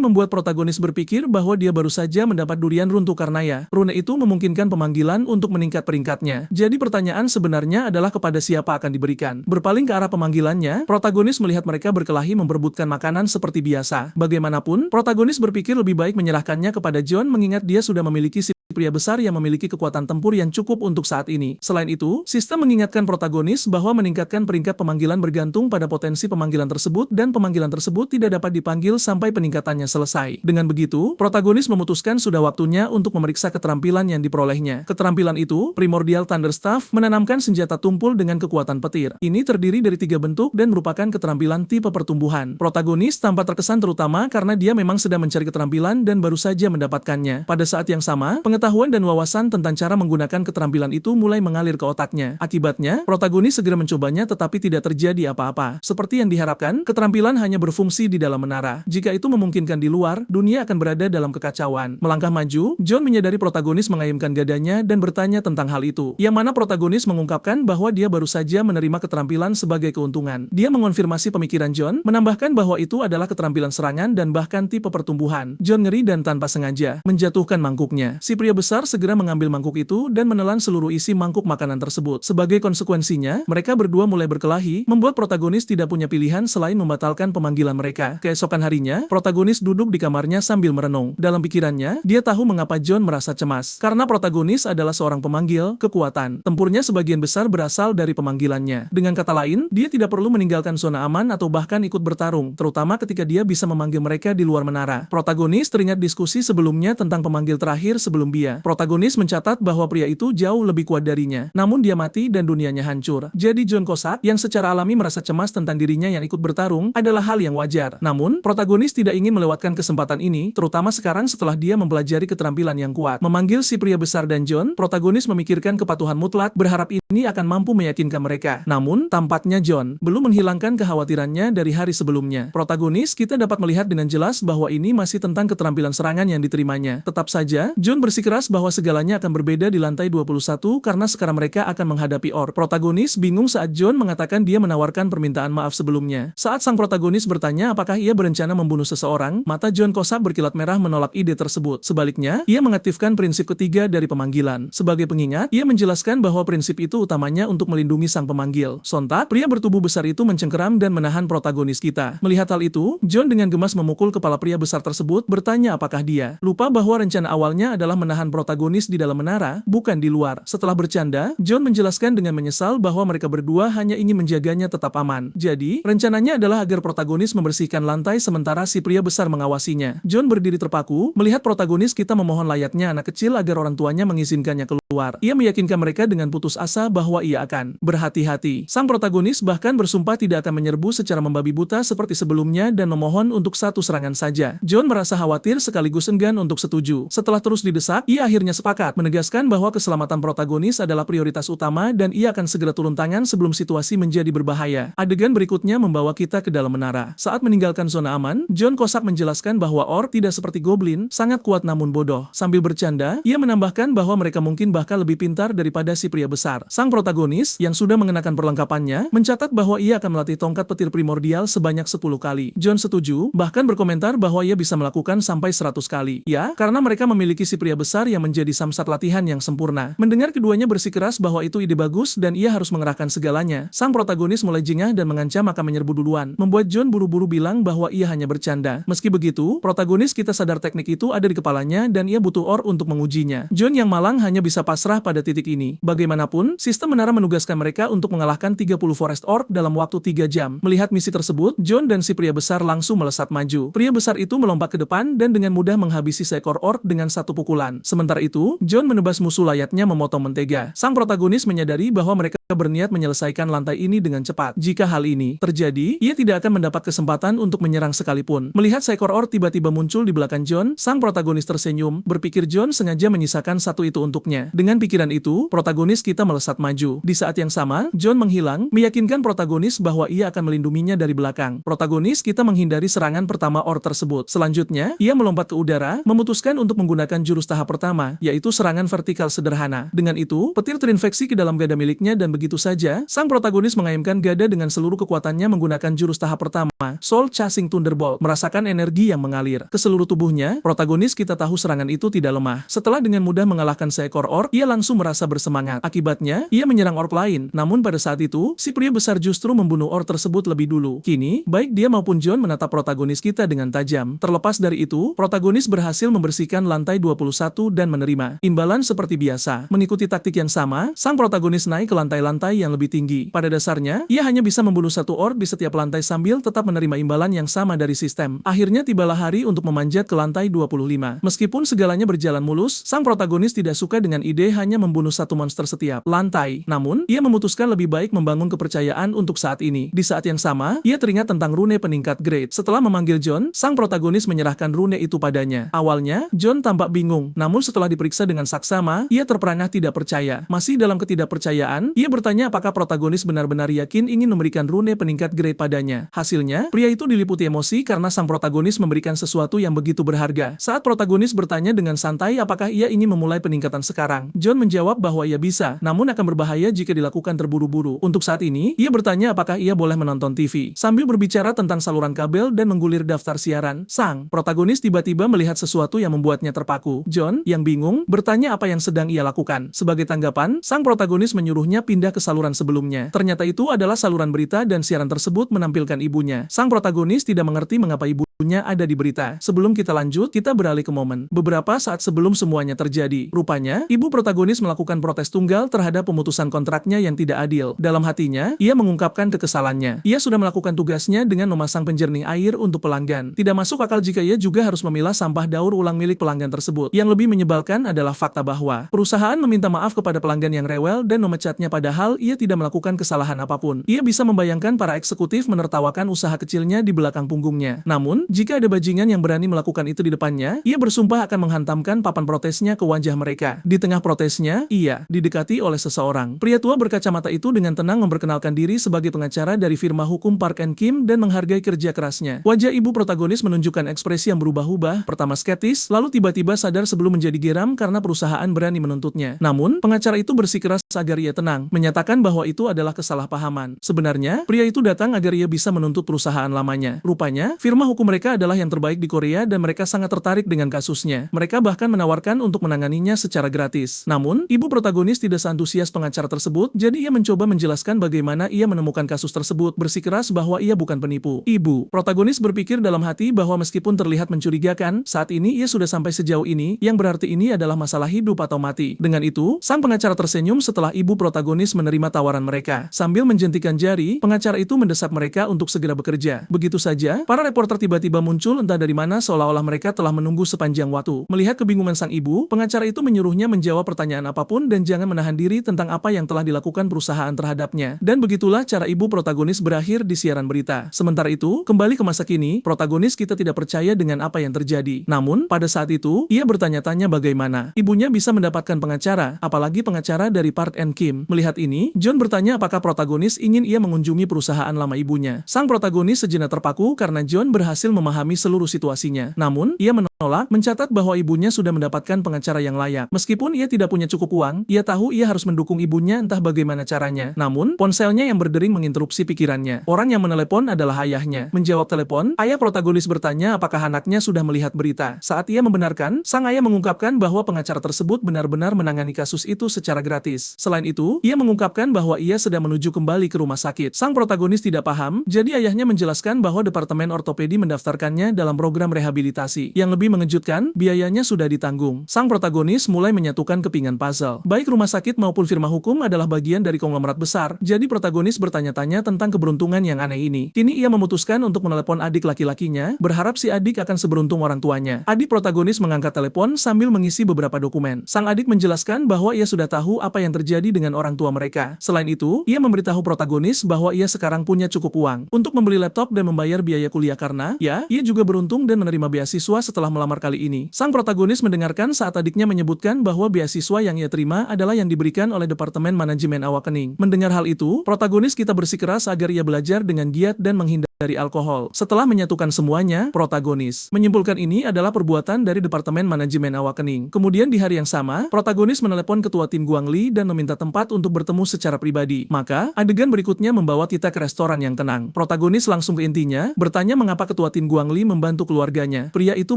membuat protagonis berpikir bahwa dia baru saja mendapat durian runtuh karena ya, rune itu memungkinkan pemanggilan untuk meningkat peringkatnya. Jadi pertanyaan sebenarnya adalah kepada siapa akan diberikan. Berpaling ke arah pemanggilannya, protagonis melihat mereka berkelahi memperebutkan makanan seperti biasa. Bagaimanapun, protagonis berpikir lebih baik menyerahkannya kepada John mengingat dia sudah memiliki si pria besar yang memiliki kekuatan tempur yang cukup untuk saat ini. Selain itu, sistem mengingatkan protagonis bahwa meningkatkan peringkat pemanggilan bergantung pada potensi pemanggilan tersebut dan pemanggilan tersebut tidak dapat dipanggil sampai peningkatannya selesai. Dengan begitu, protagonis memutuskan sudah waktunya untuk memeriksa keterampilan yang diperolehnya. Keterampilan itu, Primordial Thunder Staff, menanamkan senjata tumpul dengan kekuatan petir. Ini terdiri dari 3 bentuk dan merupakan keterampilan tipe pertumbuhan. Protagonis tampak terkesan terutama karena dia memang sedang mencari keterampilan dan baru saja mendapatkannya. Pada saat yang sama, pengetahuan Pengetahuan dan wawasan tentang cara menggunakan keterampilan itu mulai mengalir ke otaknya. Akibatnya, protagonis segera mencobanya tetapi tidak terjadi apa-apa. Seperti yang diharapkan, keterampilan hanya berfungsi di dalam menara. Jika itu memungkinkan di luar, dunia akan berada dalam kekacauan. Melangkah maju, John menyadari protagonis mengayunkan dadanya dan bertanya tentang hal itu. Yang mana protagonis mengungkapkan bahwa dia baru saja menerima keterampilan sebagai keuntungan. Dia mengonfirmasi pemikiran John, menambahkan bahwa itu adalah keterampilan serangan dan bahkan tipe pertumbuhan. John ngeri dan tanpa sengaja menjatuhkan mangkuknya. Si pria besar segera mengambil mangkuk itu dan menelan seluruh isi mangkuk makanan tersebut. Sebagai konsekuensinya, mereka berdua mulai berkelahi, membuat protagonis tidak punya pilihan selain membatalkan pemanggilan mereka. Keesokan harinya, protagonis duduk di kamarnya sambil merenung. Dalam pikirannya, dia tahu mengapa John merasa cemas. Karena protagonis adalah seorang pemanggil kekuatan. Tempurnya sebagian besar berasal dari pemanggilannya. Dengan kata lain, dia tidak perlu meninggalkan zona aman atau bahkan ikut bertarung, terutama ketika dia bisa memanggil mereka di luar menara. Protagonis teringat diskusi sebelumnya tentang pemanggil terakhir sebelum dia. Protagonis mencatat bahwa pria itu jauh lebih kuat darinya. Namun dia mati dan dunianya hancur. Jadi John Cossack, yang secara alami merasa cemas tentang dirinya yang ikut bertarung, adalah hal yang wajar. Namun, protagonis tidak ingin melewatkan kesempatan ini, terutama sekarang setelah dia mempelajari keterampilan yang kuat. Memanggil si pria besar dan John, protagonis memikirkan kepatuhan mutlak, berharap ini akan mampu meyakinkan mereka. Namun, tampaknya John belum menghilangkan kekhawatirannya dari hari sebelumnya. Protagonis kita dapat melihat dengan jelas bahwa ini masih tentang keterampilan serangan yang diterimanya. Tetap saja, John bersikeras bahwa segalanya akan berbeda di lantai 21 karena sekarang mereka akan menghadapi Orc. Protagonis bingung saat John mengatakan dia menawarkan permintaan maaf sebelumnya. Saat sang protagonis bertanya apakah ia berencana membunuh seseorang, mata John Cossack berkilat merah menolak ide tersebut. Sebaliknya, ia mengaktifkan prinsip ketiga dari pemanggilan. Sebagai pengingat, ia menjelaskan bahwa prinsip itu utamanya untuk melindungi sang pemanggil. Sontak, pria bertubuh besar itu mencengkeram dan menahan protagonis kita. Melihat hal itu, John dengan gemas memukul kepala pria besar tersebut, bertanya apakah dia lupa bahwa rencana awalnya adalah menahan protagonis di dalam menara, bukan di luar. Setelah bercanda, John menjelaskan dengan menyesal bahwa mereka berdua hanya ingin menjaganya tetap aman. Jadi, rencananya adalah agar protagonis membersihkan lantai sementara si pria besar mengawasinya. John berdiri terpaku, melihat protagonis kita memohon layaknya anak kecil agar orang tuanya mengizinkannya keluar. Ia meyakinkan mereka dengan putus asa bahwa ia akan berhati-hati. Sang protagonis bahkan bersumpah tidak akan menyerbu secara membabi buta seperti sebelumnya dan memohon untuk satu serangan saja. John merasa khawatir sekaligus enggan untuk setuju. Setelah terus didesak, ia akhirnya sepakat, menegaskan bahwa keselamatan protagonis adalah prioritas utama dan ia akan segera turun tangan sebelum situasi menjadi berbahaya. Adegan berikutnya membawa kita ke dalam menara. Saat meninggalkan zona aman, John Cossack menjelaskan bahwa Orc tidak seperti Goblin, sangat kuat namun bodoh. Sambil bercanda, ia menambahkan bahwa mereka mungkin bahkan lebih pintar daripada si pria besar. Sang protagonis, yang sudah mengenakan perlengkapannya, mencatat bahwa ia akan melatih tongkat petir primordial sebanyak 10 kali. John setuju, bahkan berkomentar bahwa ia bisa melakukan sampai 100 kali. Ya, karena mereka memiliki si pria besar yang menjadi samsat latihan yang sempurna. Mendengar keduanya bersikeras bahwa itu ide bagus dan ia harus mengerahkan segalanya, sang protagonis mulai jengah dan mengancam akan menyerbu duluan, membuat John buru-buru bilang bahwa ia hanya bercanda. Meski begitu, protagonis kita sadar teknik itu ada di kepalanya dan ia butuh Orc untuk mengujinya. John yang malang hanya bisa pasrah pada titik ini. Bagaimanapun, sistem menara menugaskan mereka untuk mengalahkan 30 Forest Orc dalam waktu 3 jam. Melihat misi tersebut, John dan si pria besar langsung melesat maju. Pria besar itu melompat ke depan dan dengan mudah menghabisi seekor Orc dengan satu pukulan. Sementara itu, John menebas musuh layaknya memotong mentega. Sang protagonis menyadari bahwa mereka berniat menyelesaikan lantai ini dengan cepat. Jika hal ini terjadi, ia tidak akan mendapat kesempatan untuk menyerang sekalipun. Melihat seekor Orc tiba-tiba muncul di belakang John, sang protagonis tersenyum, berpikir John sengaja menyisakan satu itu untuknya. Dengan pikiran itu, protagonis kita melesat maju. Di saat yang sama, John menghilang, meyakinkan protagonis bahwa ia akan melindunginya dari belakang. Protagonis kita menghindari serangan pertama Orc tersebut. Selanjutnya, ia melompat ke udara, memutuskan untuk menggunakan jurus tahap pertama, yaitu serangan vertikal sederhana. Dengan itu, petir terinfeksi ke dalam gada miliknya dan begitu saja, sang protagonis mengayunkan gada dengan seluruh kekuatannya menggunakan jurus tahap pertama, Soul Chasing Thunderbolt, merasakan energi yang mengalir ke seluruh tubuhnya. Protagonis kita tahu serangan itu tidak lemah. Setelah dengan mudah mengalahkan seekor Orc, ia langsung merasa bersemangat. Akibatnya, ia menyerang Orc lain. Namun pada saat itu, si pria besar justru membunuh Orc tersebut lebih dulu. Kini, baik dia maupun John menatap protagonis kita dengan tajam. Terlepas dari itu, protagonis berhasil membersihkan lantai 21 dan menerima imbalan seperti biasa. Mengikuti taktik yang sama, sang protagonis naik ke lantai-lantai yang lebih tinggi. Pada dasarnya, ia hanya bisa membunuh satu Orc di setiap lantai sambil tetap menerima imbalan yang sama dari sistem. Akhirnya tibalah hari untuk memanjat ke lantai 25. Meskipun segalanya berjalan mulus, sang protagonis tidak suka dengan ide hanya membunuh satu monster setiap lantai. Namun, ia memutuskan lebih baik membangun kepercayaan untuk saat ini. Di saat yang sama, ia teringat tentang rune peningkat grade. Setelah memanggil John, sang protagonis menyerahkan rune itu padanya. Awalnya, John tampak bingung, namun setelah diperiksa dengan saksama, ia terperangah tidak percaya. Masih dalam ketidakpercayaan, ia bertanya apakah protagonis benar-benar yakin ingin memberikan rune peningkat grade padanya. Hasilnya, pria itu diliputi emosi karena sang protagonis memberikan sesuatu yang begitu berharga. Saat protagonis bertanya dengan santai apakah ia ingin memulai peningkatan sekarang, John menjawab bahwa ia bisa, namun akan berbahaya jika dilakukan terburu-buru. Untuk saat ini, ia bertanya apakah ia boleh menonton TV. Sambil berbicara tentang saluran kabel dan menggulir daftar siaran, sang protagonis tiba-tiba melihat sesuatu yang membuatnya terpaku. John, yang bingung, bertanya apa yang sedang ia lakukan. Sebagai tanggapan, sang protagonis menyuruhnya pindah ke saluran sebelumnya. Ternyata itu adalah saluran berita dan siaran tersebut menampilkan ibunya. Sang protagonis tidak mengerti mengapa ibunya ada di berita. Sebelum kita lanjut, kita beralih ke momen beberapa saat sebelum semuanya terjadi. Rupanya, ibu protagonis melakukan protes tunggal terhadap pemutusan kontraknya yang tidak adil. Dalam hatinya, ia mengungkapkan kekesalannya. Ia sudah melakukan tugasnya dengan memasang penjernih air untuk pelanggan. Tidak masuk akal jika ia juga harus memilah sampah daur ulang milik pelanggan tersebut. Yang lebih menyebalkan adalah fakta bahwa perusahaan meminta maaf kepada pelanggan yang rewel dan memecatnya padahal ia tidak melakukan kesalahan apapun. Ia bisa membayangkan para eksekutif menertawakan usaha kecilnya di belakang punggungnya. Namun, jika ada bajingan yang berani melakukan itu di depannya, ia bersumpah akan menghantamkan papan protesnya ke wajah mereka. Di tengah protesnya, ia didekati oleh seseorang. Pria tua berkacamata itu dengan tenang memperkenalkan diri sebagai pengacara dari firma hukum Park and Kim dan menghargai kerja kerasnya. Wajah ibu protagonis menunjukkan ekspresi yang berubah-ubah, pertama skeptis, lalu tiba-tiba sadar sebelum menjadi geram karena perusahaan berani menuntutnya. Namun, pengacara itu bersikeras agar ia tenang, menyatakan bahwa itu adalah kesalahpahaman. Sebenarnya, pria itu datang agar ia bisa menuntut perusahaan lamanya. Rupanya, firma hukum mereka adalah yang terbaik di Korea dan mereka sangat tertarik dengan kasusnya. Mereka bahkan menawarkan untuk menanganinya secara gratis. Namun, ibu protagonis tidak seantusias pengacara tersebut, jadi ia mencoba menjelaskan bagaimana ia menemukan kasus tersebut, bersikeras bahwa ia bukan penipu. Ibu protagonis berpikir dalam hati bahwa meskipun terlihat mencurigakan, saat ini ia sudah sampai sejauh ini, yang berarti ini adalah masalah hidup atau mati. Dengan itu, sang pengacara tersenyum setelah ibu protagonis menerima tawaran mereka. Sambil menjentikan jari, pengacara itu mendesak mereka untuk segera bekerja. Begitu saja, para reporter tiba-tiba muncul entah dari mana seolah-olah mereka telah menunggu sepanjang waktu. Melihat kebingungan sang ibu, pengacara itu menyuruhnya menjawab pertanyaan apapun dan jangan menahan diri tentang apa yang telah dilakukan perusahaan terhadapnya. Dan begitulah cara ibu protagonis berakhir di siaran berita. Sementara itu, kembali ke masa kini, protagonis kita tidak percaya dengan apa yang terjadi. Namun, pada saat itu, ia bertanya-tanya bagaimana ibunya bisa mendapatkan pengacara, apalagi pengacara dari Park and Kim. Melihat ini, John bertanya apakah protagonis ingin ia mengunjungi perusahaan lama ibunya. Sang protagonis sejenak terpaku karena John berhasil memahami seluruh situasinya. Namun, ia menolak, mencatat bahwa ibunya sudah mendapatkan pengacara yang layak. Meskipun ia tidak punya cukup uang, ia tahu ia harus mendukung ibunya entah bagaimana caranya. Namun, ponselnya yang berdering menginterupsi pikirannya. Orang yang menelepon adalah ayahnya. Menjawab telepon, ayah protagonis bertanya apakah anaknya sudah melihat berita. Saat ia membenarkan, sang ayah mengungkapkan bahwa pengacara tersebut benar-benar menangani kasus itu secara gratis. Selain itu, ia mengungkapkan bahwa ia sedang menuju kembali ke rumah sakit. Sang protagonis tidak paham, jadi ayahnya menjelaskan bahwa Departemen Ortopedi mendaftarkannya dalam program rehabilitasi. Yang lebih mengejutkan, biayanya sudah ditanggung. Sang protagonis mulai menyatukan kepingan puzzle. Baik rumah sakit maupun firma hukum adalah bagian dari konglomerat besar, jadi protagonis bertanya-tanya tentang keberuntungan yang aneh ini. Kini ia memutuskan untuk menelepon adik laki-lakinya, berharap si adik akan seberuntung orang tuanya. Adik protagonis mengangkat telepon sambil mengisi beberapa dokumen. Sang adik menjelaskan bahwa ia sudah tahu apa yang terjadi dengan orang tua mereka. Selain itu, ia memberitahu protagonis bahwa ia sekarang punya cukup uang untuk membeli laptop dan membayar biaya kuliah karena, ya, ia juga beruntung dan menerima beasiswa setelah melamar kali ini. Sang protagonis mendengarkan saat adiknya menyebutkan bahwa beasiswa yang ia terima adalah yang diberikan oleh Departemen Manajemen Awakening. Mendengar hal itu, protagonis kita bersikeras agar ia belajar dengan giat dan menghindari alkohol. Setelah menyatukan semuanya, protagonis menyimpulkan ini adalah perbuatan dari Departemen Manajemen Awakening. Kemudian di hari yang sama, protagonis menelepon ketua tim Guangli dan meminta tempat untuk bertemu secara pribadi. Maka, adegan berikutnya membawa kita ke restoran yang tenang. Protagonis langsung ke intinya, bertanya mengapa ketua tim Guangli membantu keluarganya. Pria itu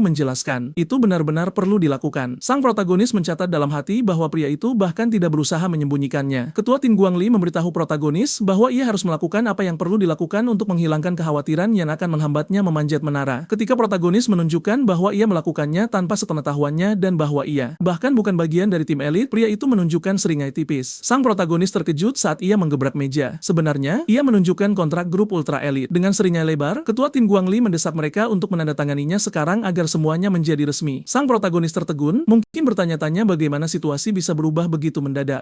menjelaskan, itu benar-benar perlu dilakukan. Sang protagonis mencatat dalam hati bahwa pria itu bahkan tidak berusaha menyembunyikannya. Ketua tim Guangli memberitahu protagonis bahwa ia harus melakukan apa yang perlu dilakukan untuk menghilangkan kekhawatiran kekhawatiran yang akan menghambatnya memanjat menara. Ketika protagonis menunjukkan bahwa ia melakukannya tanpa sepengetahuannya dan bahwa ia bahkan bukan bagian dari tim elit, pria itu menunjukkan seringai tipis. Sang protagonis terkejut saat ia menggebrak meja. Sebenarnya, ia menunjukkan kontrak grup ultra elit. Dengan seringai lebar, ketua tim Guangli mendesak mereka untuk menandatanganinya sekarang agar semuanya menjadi resmi. Sang protagonis tertegun, mungkin bertanya-tanya bagaimana situasi bisa berubah begitu mendadak.